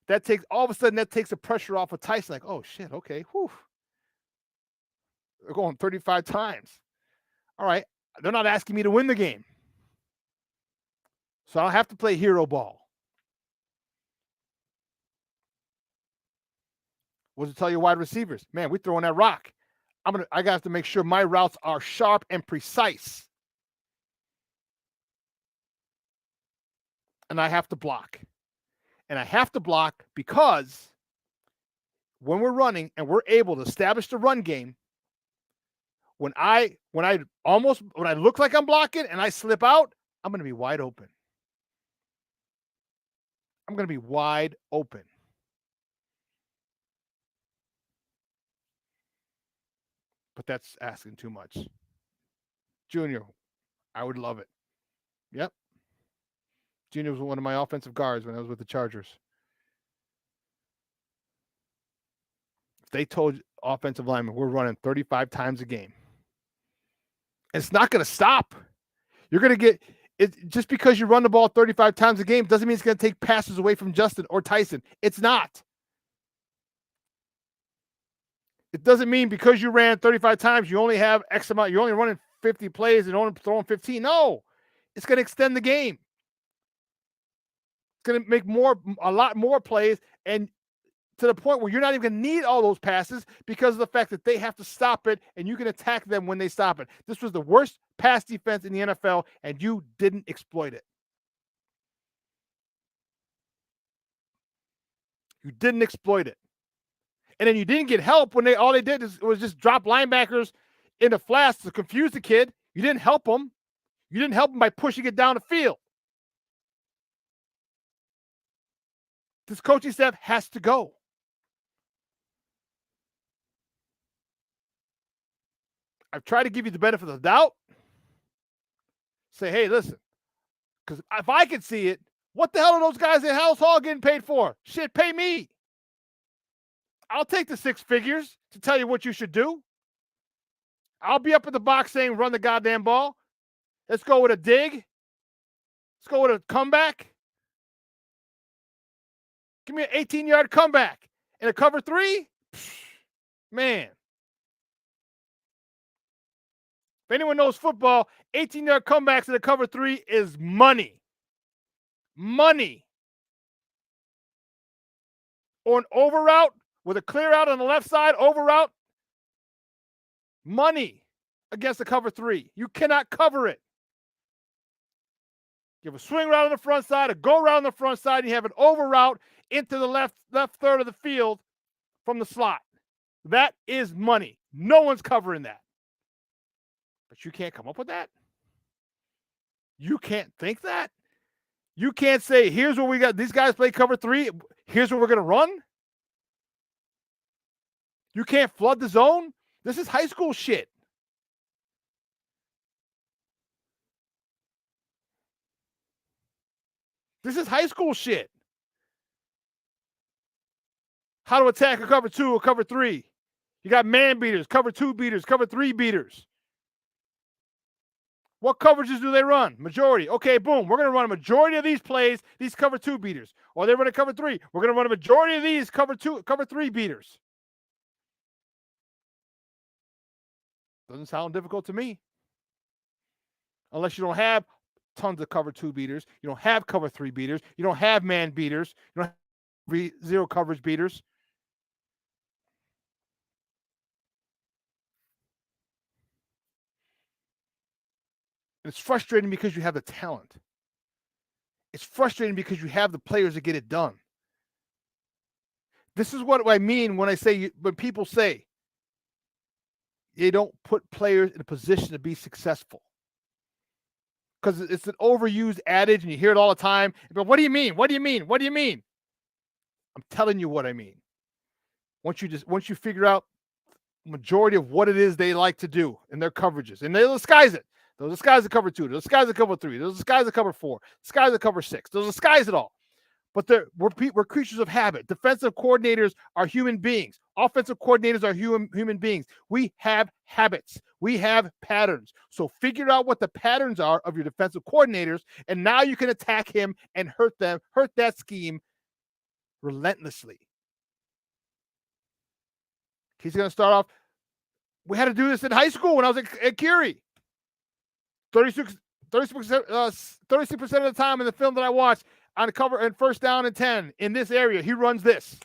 that takes all of a sudden that takes the pressure off of Tyson. Like, oh shit, okay, whew. They're going 35 times. All right, they're not asking me to win the game, so I don't have to play hero ball. What does it tell your wide receivers? Man, we're throwing that rock. I got to make sure my routes are sharp and precise. And I have to block. And I have to block because when we're running and we're able to establish the run game, when I look like I'm blocking and I slip out, I'm going to be wide open. I'm going to be wide open. But that's asking too much. Junior, I would love it. Yep. Junior was one of my offensive guards when I was with the Chargers. If they told offensive linemen we're running 35 times a game, it's not going to stop. You're going to get it just because you run the ball 35 times a game doesn't mean it's going to take passes away from Justin or Tyson. It's not. It doesn't mean because you ran 35 times, you only have X amount. You're only running 50 plays and only throwing 15. No, it's going to extend the game. It's going to make a lot more plays, and to the point where you're not even going to need all those passes because of the fact that they have to stop it, and you can attack them when they stop it. This was the worst pass defense in the NFL, and you didn't exploit it. You didn't exploit it. And then you didn't get help when all they did was just drop linebackers in the flats to confuse the kid. You didn't help them. You didn't help them by pushing it down the field. This coaching staff has to go. I've tried to give you the benefit of the doubt. Say, hey, listen, because if I could see it, what the hell are those guys at House Hall getting paid for? Shit, pay me. I'll take the 6 figures to tell you what you should do. I'll be up in the box saying, run the goddamn ball. Let's go with a dig. Let's go with a comeback. Give me an 18-yard comeback. And a cover 3? Man. If anyone knows football, 18-yard comebacks and a cover 3 is money. Money. Or an over route with a clear out on the left side, over route. Money against a cover 3. You cannot cover it. You have a swing route on the front side, a go route on the front side, and you have an over route into the left third of the field from the slot. That is money. No one's covering that. But you can't come up with that. You can't think that. You can't say, here's what we got. These guys play cover 3. Here's what we're going to run. You can't flood the zone. This is high school shit. This is high school shit. How to attack a cover 2 or cover 3. You got man beaters, cover 2 beaters, cover 3 beaters. What coverages do they run? Majority. Okay, boom. We're going to run a majority of these plays, these cover 2 beaters. Or they run a cover 3. We're going to run a majority of these cover 3 beaters. Doesn't sound difficult to me. Unless you don't have tons of cover 2 beaters. You don't have cover 3 beaters. You don't have man beaters. You don't have zero coverage beaters. It's frustrating because you have the talent. It's frustrating because you have the players to get it done. This is what I mean when people say they don't put players in a position to be successful. Because it's an overused adage and you hear it all the time. But what do you mean? What do you mean? What do you mean? I'm telling you what I mean. Once you figure out the majority of what it is they like to do in their coverages, and they disguise it. They'll disguise the cover 2. They'll disguise the cover 3. They'll disguise the cover 4. Disguise the cover 6. They'll disguise it all. But we're creatures of habit. Defensive coordinators are human beings. Offensive coordinators are human beings. We have habits. We have patterns. So figure out what the patterns are of your defensive coordinators, and now you can attack him and hurt that scheme relentlessly. He's going to start off. We had to do this in high school when I was at Curie. 36% of the time in the film that I watched on the cover and first down and 10 in this area, he runs this.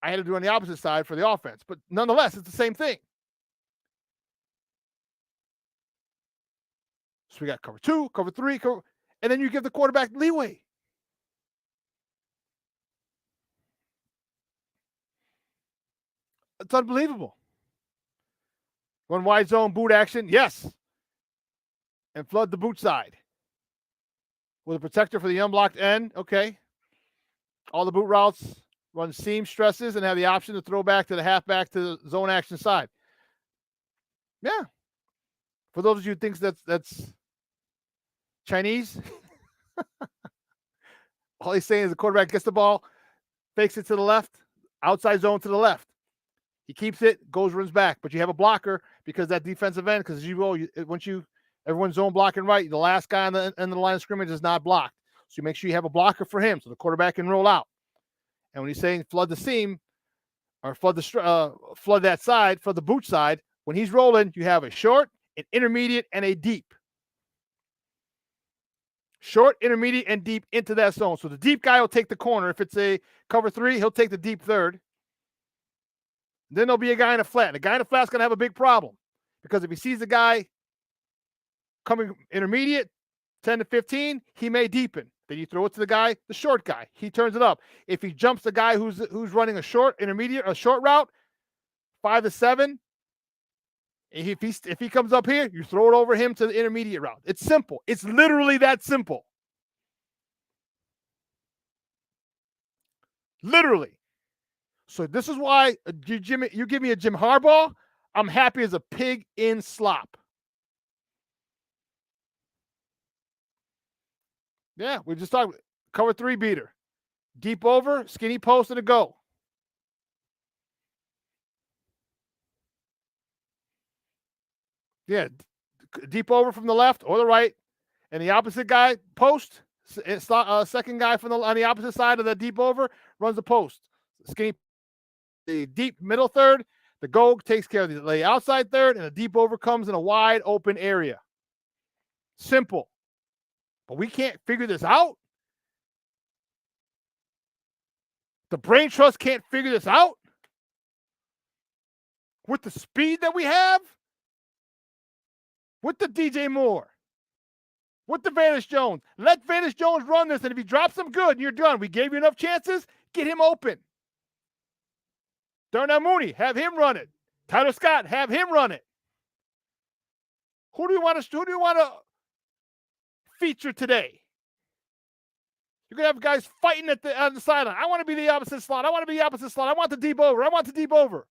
I had to do it on the opposite side for the offense, but nonetheless, it's the same thing. So we got cover 2, cover 3, and then you give the quarterback leeway. It's unbelievable. One wide zone boot action, yes. And flood the boot side. With a protector for the unblocked end, okay. All the boot routes run seam stresses and have the option to throw back to the halfback to the zone action side. Yeah. For those of you who think that's Chinese, all he's saying is the quarterback gets the ball, fakes it to the left, outside zone to the left. He keeps it, runs back. But you have a blocker because that defensive end, because everyone's zone blocking right, the last guy on the end of the line of scrimmage is not blocked. So you make sure you have a blocker for him so the quarterback can roll out. And when he's saying flood the seam or flood that side, flood the boot side, when he's rolling, you have a short, an intermediate, and a deep. Short, intermediate, and deep into that zone. So the deep guy will take the corner. If it's a cover 3, he'll take the deep third. Then there'll be a guy in a flat. The guy in a flat's going to have a big problem because if he sees the guy coming intermediate, 10 to 15, he may deepen. Then you throw it to the guy, the short guy. He turns it up. If he jumps the guy who's running a short route, 5 to 7, if he comes up here, you throw it over him to the intermediate route. It's simple. It's literally that simple. Literally. So this is why you give me a Jim Harbaugh, I'm happy as a pig in slop. Yeah, we just talked cover 3 beater. Deep over, skinny post, and a go. Yeah, deep over from the left or the right. And the opposite guy, post. Second guy on the opposite side of the deep over runs the post. Skinny, the deep middle third. The go takes care of the outside third, and the deep over comes in a wide open area. Simple. But we can't figure this out. The brain trust can't figure this out. With the speed that we have. With the DJ Moore. With the Vanish Jones. Let Vanish Jones run this, and if he drops them good, you're done. We gave you enough chances. Get him open. Darnell Mooney, have him run it. Tyler Scott, have him run it. Who do you want to feature today? You're going to have guys fighting on the sideline. I want to be the opposite slot. I want to be the opposite slot. I want the deep over. I want the deep over.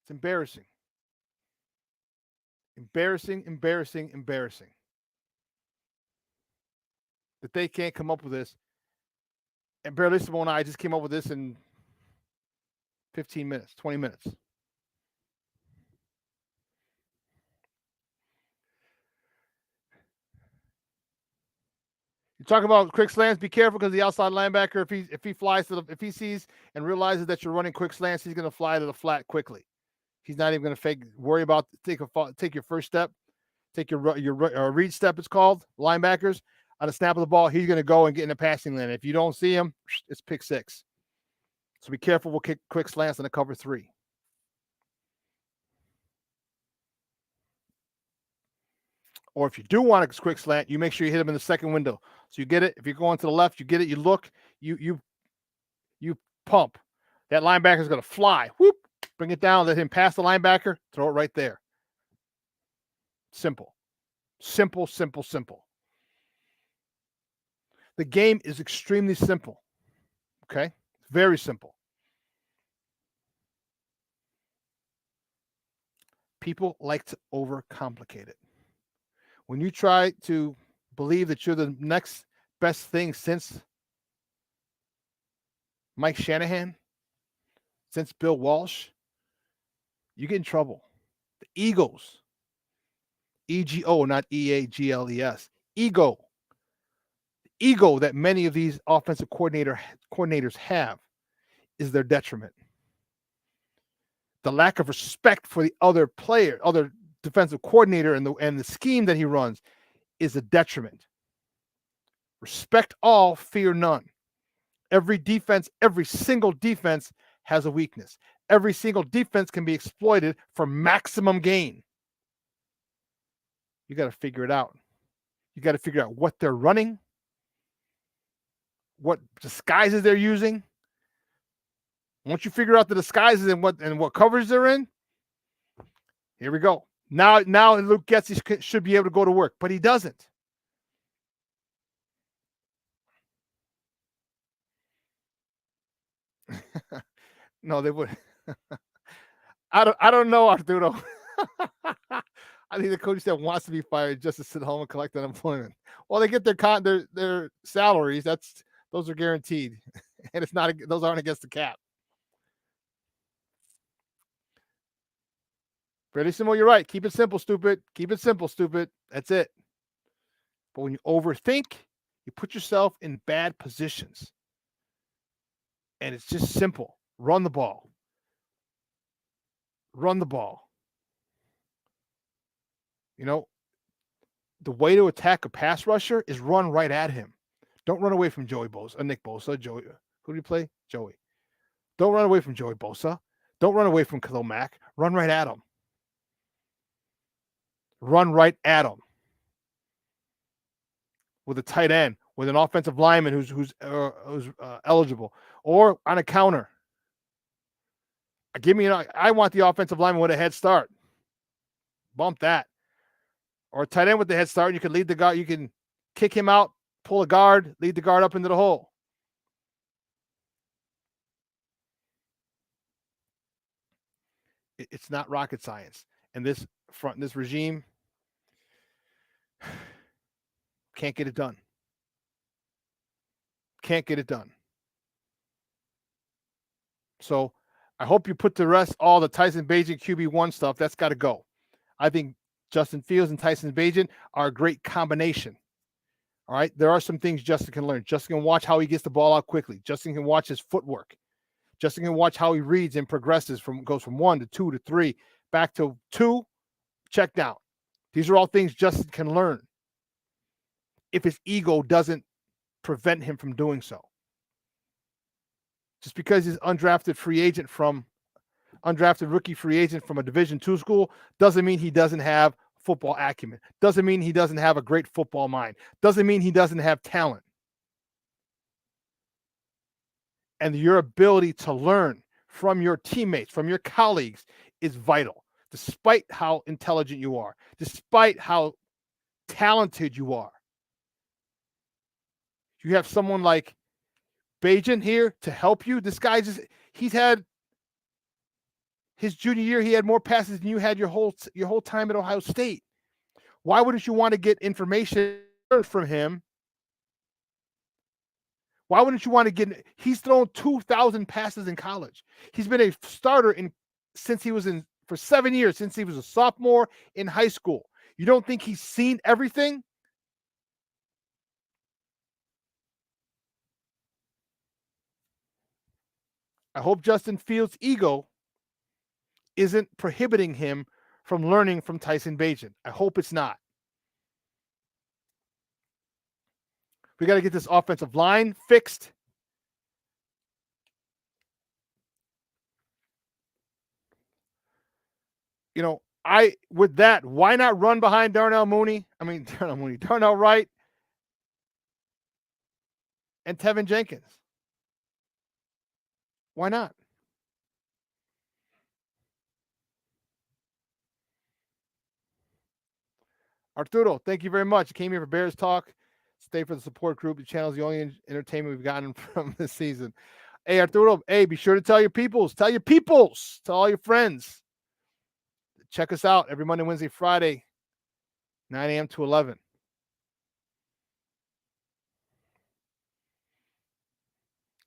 It's embarrassing. Embarrassing. That they can't come up with this. And Barrelissimo and I just came up with this in 15 minutes, 20 minutes. You talk about quick slants. Be careful because the outside linebacker, if he flies if he sees and realizes that you're running quick slants, he's going to fly to the flat quickly. He's not even going to worry about take your first step, take your read step. It's called linebackers. On the snap of the ball, he's going to go and get in the passing lane. If you don't see him, it's pick 6. So be careful. We'll kick quick slants on the cover 3. Or if you do want a quick slant, you make sure you hit him in the second window. So you get it. If you're going to the left, you get it. You look. You pump. That linebacker is going to fly. Whoop. Bring it down. Let him pass the linebacker. Throw it right there. Simple. Simple. The game is extremely simple. Okay? Very simple. People like to overcomplicate it. When you try to believe that you're the next best thing since Mike Shanahan, since Bill Walsh, you get in trouble. The egos EGO, not EAGLES. Ego. Ego that many of these offensive coordinators have is their detriment. The lack of respect for the other player, other defensive coordinator, and the scheme that he runs is a detriment. Respect all, fear none. Every single defense has a weakness. Every single defense can be exploited for maximum gain. You got to figure it out. You got to figure out what they're running, what disguises they're using. Once you figure out the disguises and what coverage they're in, here we go. Now Luke Getsy should be able to go to work, but he doesn't. No, they would. I don't know, Arturo. I think the coach that wants to be fired just to sit home and collect unemployment. Well, they get their salaries. Those are guaranteed, and those aren't against the cap. Pretty simple. You're right. Keep it simple, stupid. Keep it simple, stupid. That's it. But when you overthink, you put yourself in bad positions. And it's just simple. Run the ball. Run the ball. You know, the way to attack a pass rusher is run right at him. Don't run away from Nick Bosa. Joey. Who do you play? Joey. Don't run away from Joey Bosa. Don't run away from Khalil Mack. Run right at him. Run right at him. With a tight end, with an offensive lineman who's eligible, or on a counter. I want the offensive lineman with a head start. Bump that. Or a tight end with the head start. You can lead the guard. You can kick him out, pull a guard, lead the guard up into the hole. It's not rocket science. And this regime can't get it done. Can't get it done. So I hope you put to rest all the Tyson Bagent QB1 stuff. That's got to go. I think Justin Fields and Tyson Bagent are a great combination. All right. There are some things Justin can learn. Justin can watch how he gets the ball out quickly. Justin can watch his footwork. Justin can watch how he reads and progresses goes from 1 to 2 to 3, back to 2, check down. These are all things Justin can learn if his ego doesn't prevent him from doing so. Just because he's undrafted rookie free agent from a Division II school doesn't mean he doesn't have football acumen. Doesn't mean he doesn't have a great football mind. Doesn't mean he doesn't have talent. And your ability to learn from your teammates, from your colleagues, is vital, despite how intelligent you are, despite how talented you are. You have someone like Bagent here to help you. This guy he's had his junior year, he had more passes than you had your whole time at Ohio State. Why wouldn't you want to get information from him? Why wouldn't you want to get? He's thrown 2,000 passes in college. He's been a starter for 7 years, since he was a sophomore in high school. You don't think he's seen everything? I hope Justin Fields' ego isn't prohibiting him from learning from Tyson Bagent. I hope it's not. We got to get this offensive line fixed. You know, why not run behind Darnell Wright and Tevin Jenkins? Why not? Arturo, thank you very much. You came here for Bears Talk. Stay for the support group. The channel is the only entertainment we've gotten from this season. Hey, Arturo, be sure to tell all your friends. Check us out every Monday, Wednesday, Friday, 9 a.m. to 11.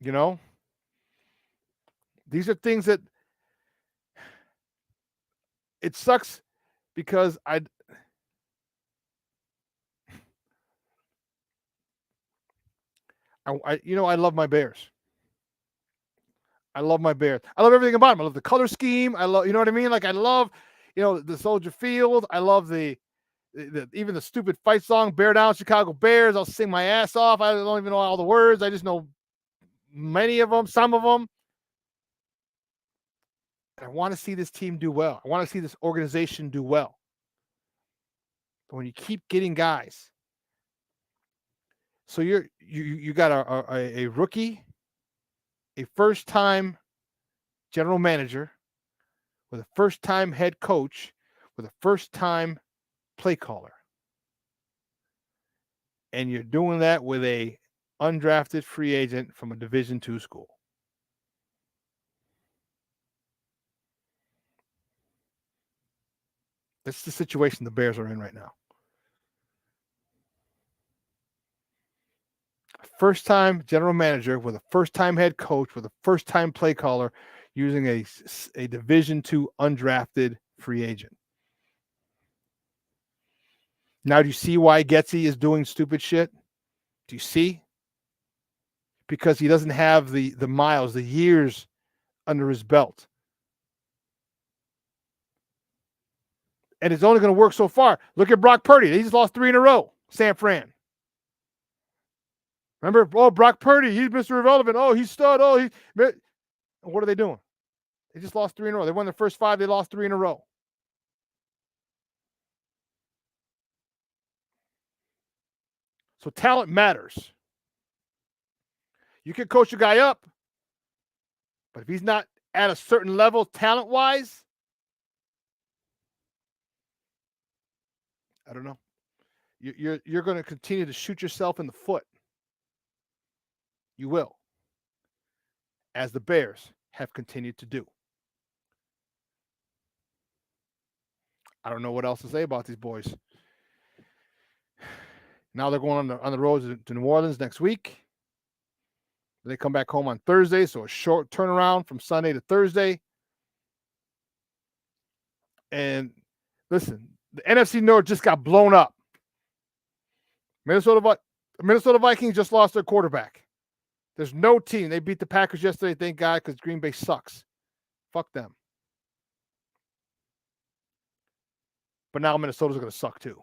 You know, these are things that it sucks because I love my Bears. I love my Bears. I love everything about them. I love the color scheme. I love, you know what I mean? Like I love, the Soldier Field. I love the even the stupid fight song, Bear Down, Chicago Bears. I'll sing my ass off. I don't even know all the words. I just know many of them, some of them. And I want to see this team do well. I want to see this organization do well. But when you keep getting guys, so you got a rookie, a first-time general manager, with a first-time head coach, with a first-time play caller. And you're doing that with a undrafted free agent from a Division II school. This is the situation the Bears are in right now. First-time general manager with a first-time head coach with a first-time play caller using a Division II undrafted free agent. Now, do you see why Getsy is doing stupid shit? Do you see? Because he doesn't have the miles, the years under his belt. And it's only going to work so far. Look at Brock Purdy. He just lost 3 in a row. San Fran. Remember? Oh, Brock Purdy. He's Mr. Irrelevant. Oh, he's stud. Oh, what are they doing? They just lost 3 in a row. They won their first 5. They lost 3 in a row. So talent matters. You can coach a guy up, but if he's not at a certain level talent-wise, I don't know. You're going to continue to shoot yourself in the foot. You will, as the Bears have continued to do. I don't know what else to say about these boys. Now they're going on the road to New Orleans next week. They come back home on Thursday, so a short turnaround from Sunday to Thursday. And listen, the NFC North just got blown up. Minnesota Vikings just lost their quarterback. There's no team. They beat the Packers yesterday, thank God, because Green Bay sucks. Fuck them. But now Minnesota's going to suck too.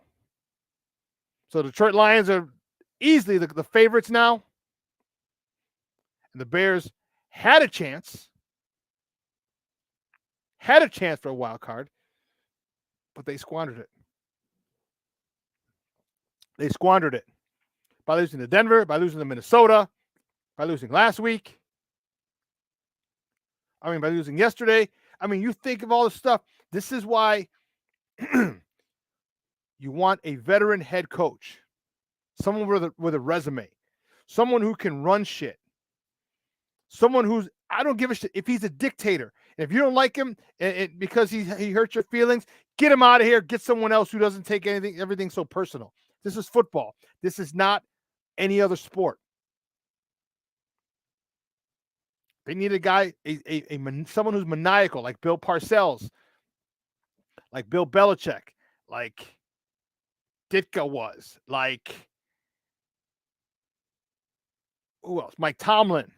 So the Detroit Lions are easily the favorites now. And the Bears had a chance for a wild card, but they squandered it. They squandered it by losing to Denver, by losing to Minnesota, by losing last week. By losing yesterday. You think of all this stuff. This is why you want a veteran head coach, someone with a resume, someone who can run shit, someone who's, I don't give a shit if he's a dictator. If you don't like him because he hurts your feelings, get him out of here. Get someone else who doesn't take everything so personal. This is football. This is not any other sport. They need a guy, someone who's maniacal, like Bill Parcells, like Bill Belichick, like Ditka was, like who else? Mike Tomlin.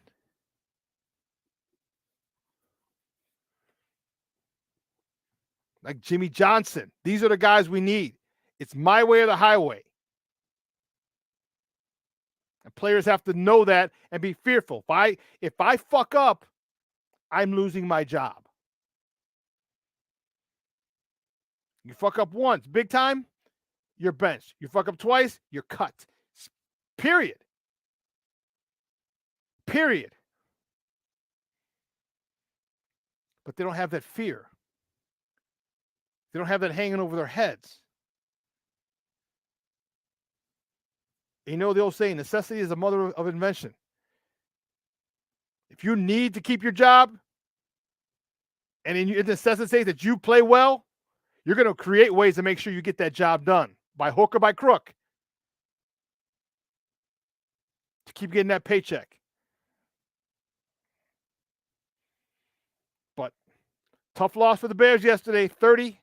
Like Jimmy Johnson. These are the guys we need. It's my way or the highway. And players have to know that and be fearful. If I fuck up, I'm losing my job. You fuck up once, big time, you're benched. You fuck up twice, you're cut. Period. Period. But they don't have that fear. They don't have that hanging over their heads. You know the old saying, necessity is the mother of invention. If you need to keep your job, and it necessitates that you play well, you're going to create ways to make sure you get that job done, by hook or by crook, to keep getting that paycheck. But tough loss for the Bears yesterday, 30.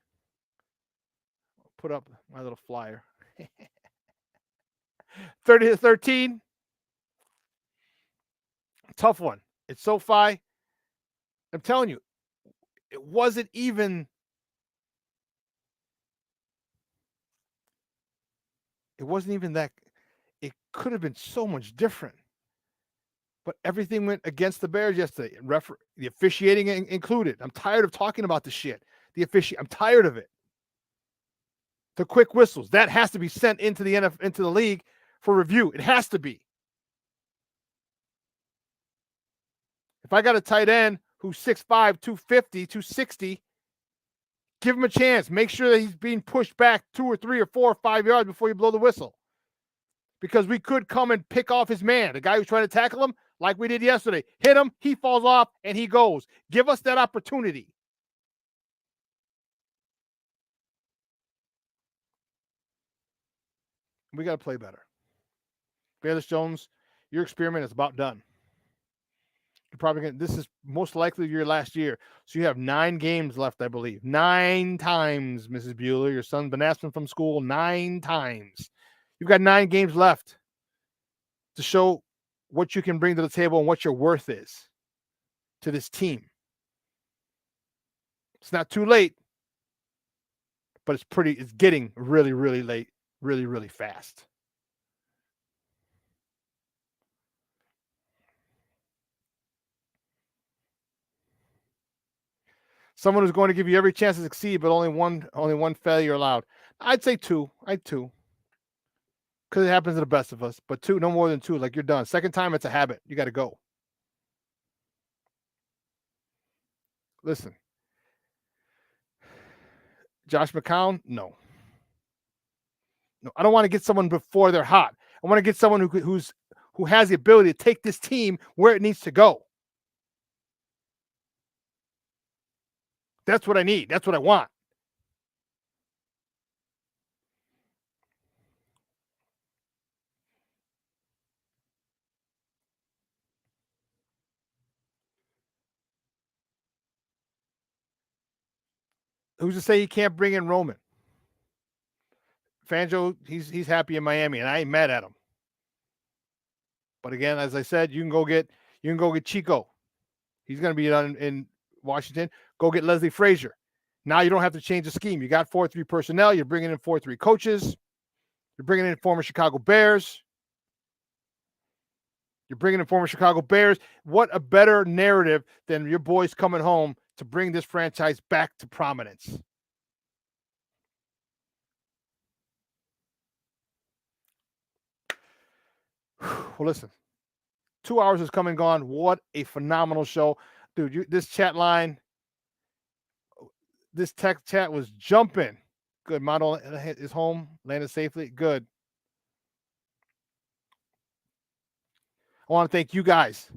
I'll put up my little flyer. 30-13. Tough one. It's SoFi. I'm telling you, it wasn't even that. It could have been so much different. But everything went against the Bears yesterday. The officiating included. I'm tired of talking about this shit. I'm tired of it. The quick whistles, that has to be sent into into the league for review. It has to be. If I got a tight end who's 6'5", 250, 260, give him a chance. Make sure that he's being pushed back 2 or 3 or 4 or 5 yards before you blow the whistle. Because we could come and pick off his man, the guy who's trying to tackle him, like we did yesterday. Hit him, he falls off, and he goes. Give us that opportunity. We got to play better. Bayless Jones, your experiment is about done. You're probably going to, this is most likely your last year. So you have 9 games left, I believe. 9 times, Mrs. Bueller. Your son's been absent from school 9 times. You've got 9 games left to show what you can bring to the table and what your worth is to this team. It's not too late, but it's getting really, really late, really, really fast. Someone who's going to give you every chance to succeed, but only one failure allowed. I'd say 2. Because it happens to the best of us. But 2, no more than 2. Like, you're done. Second time, it's a habit. You got to go. Listen. Josh McCown, no. No, I don't want to get someone before they're hot. I want to get someone who has the ability to take this team where it needs to go. That's what I need. That's what I want. Who's to say he can't bring in Roman? Fangio, he's happy in Miami, and I ain't mad at him. But again, as I said, you can go get Chico. He's going to be in Washington. Go get Leslie Frazier. Now you don't have to change the scheme. You got 4-3 personnel. You're bringing in 4-3 coaches. You're bringing in former Chicago Bears. What a better narrative than your boys coming home to bring this franchise back to prominence. Well, listen, 2 hours has come and gone. What a phenomenal show. Dude, this chat line, this tech chat was jumping. Good. Model is home, landed safely. Good. I want to thank you guys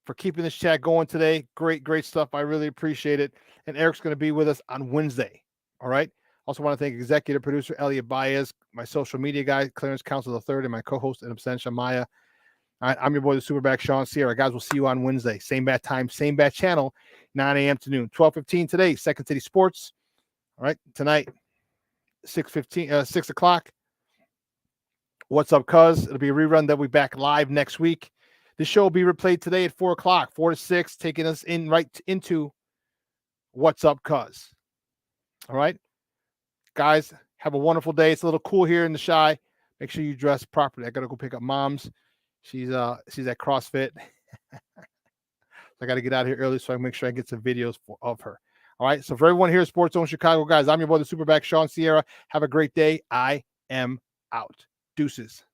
for keeping this chat going today. Great stuff. I really appreciate it. And Eric's going to be with us on Wednesday. All right. Also want to thank executive producer Elliot Baez, my social media guy, Clarence Council III, and my co-host in absentia, Maya. All right, I'm your boy, the SuperBack, Shawn Sierra. Guys, we'll see you on Wednesday. Same bat time, same bat channel, 9 a.m. to noon. 12:15 today, Second City Sports. All right, tonight, 6 o'clock. What's Up, Cuz? It'll be a rerun. They'll be back live next week. This show will be replayed today at 4 o'clock, 4 to 6, taking us right into What's Up, Cuz. All right? Guys, have a wonderful day. It's a little cool here in the Shy. Make sure you dress properly. I got to go pick up Mom's. She's at CrossFit. I got to get out of here early so I can make sure I get some videos of her. All right? So for everyone here at Sports Zone Chicago, guys, I'm your boy, the SuperBack, Shawn Sierra. Have a great day. I am out. Deuces.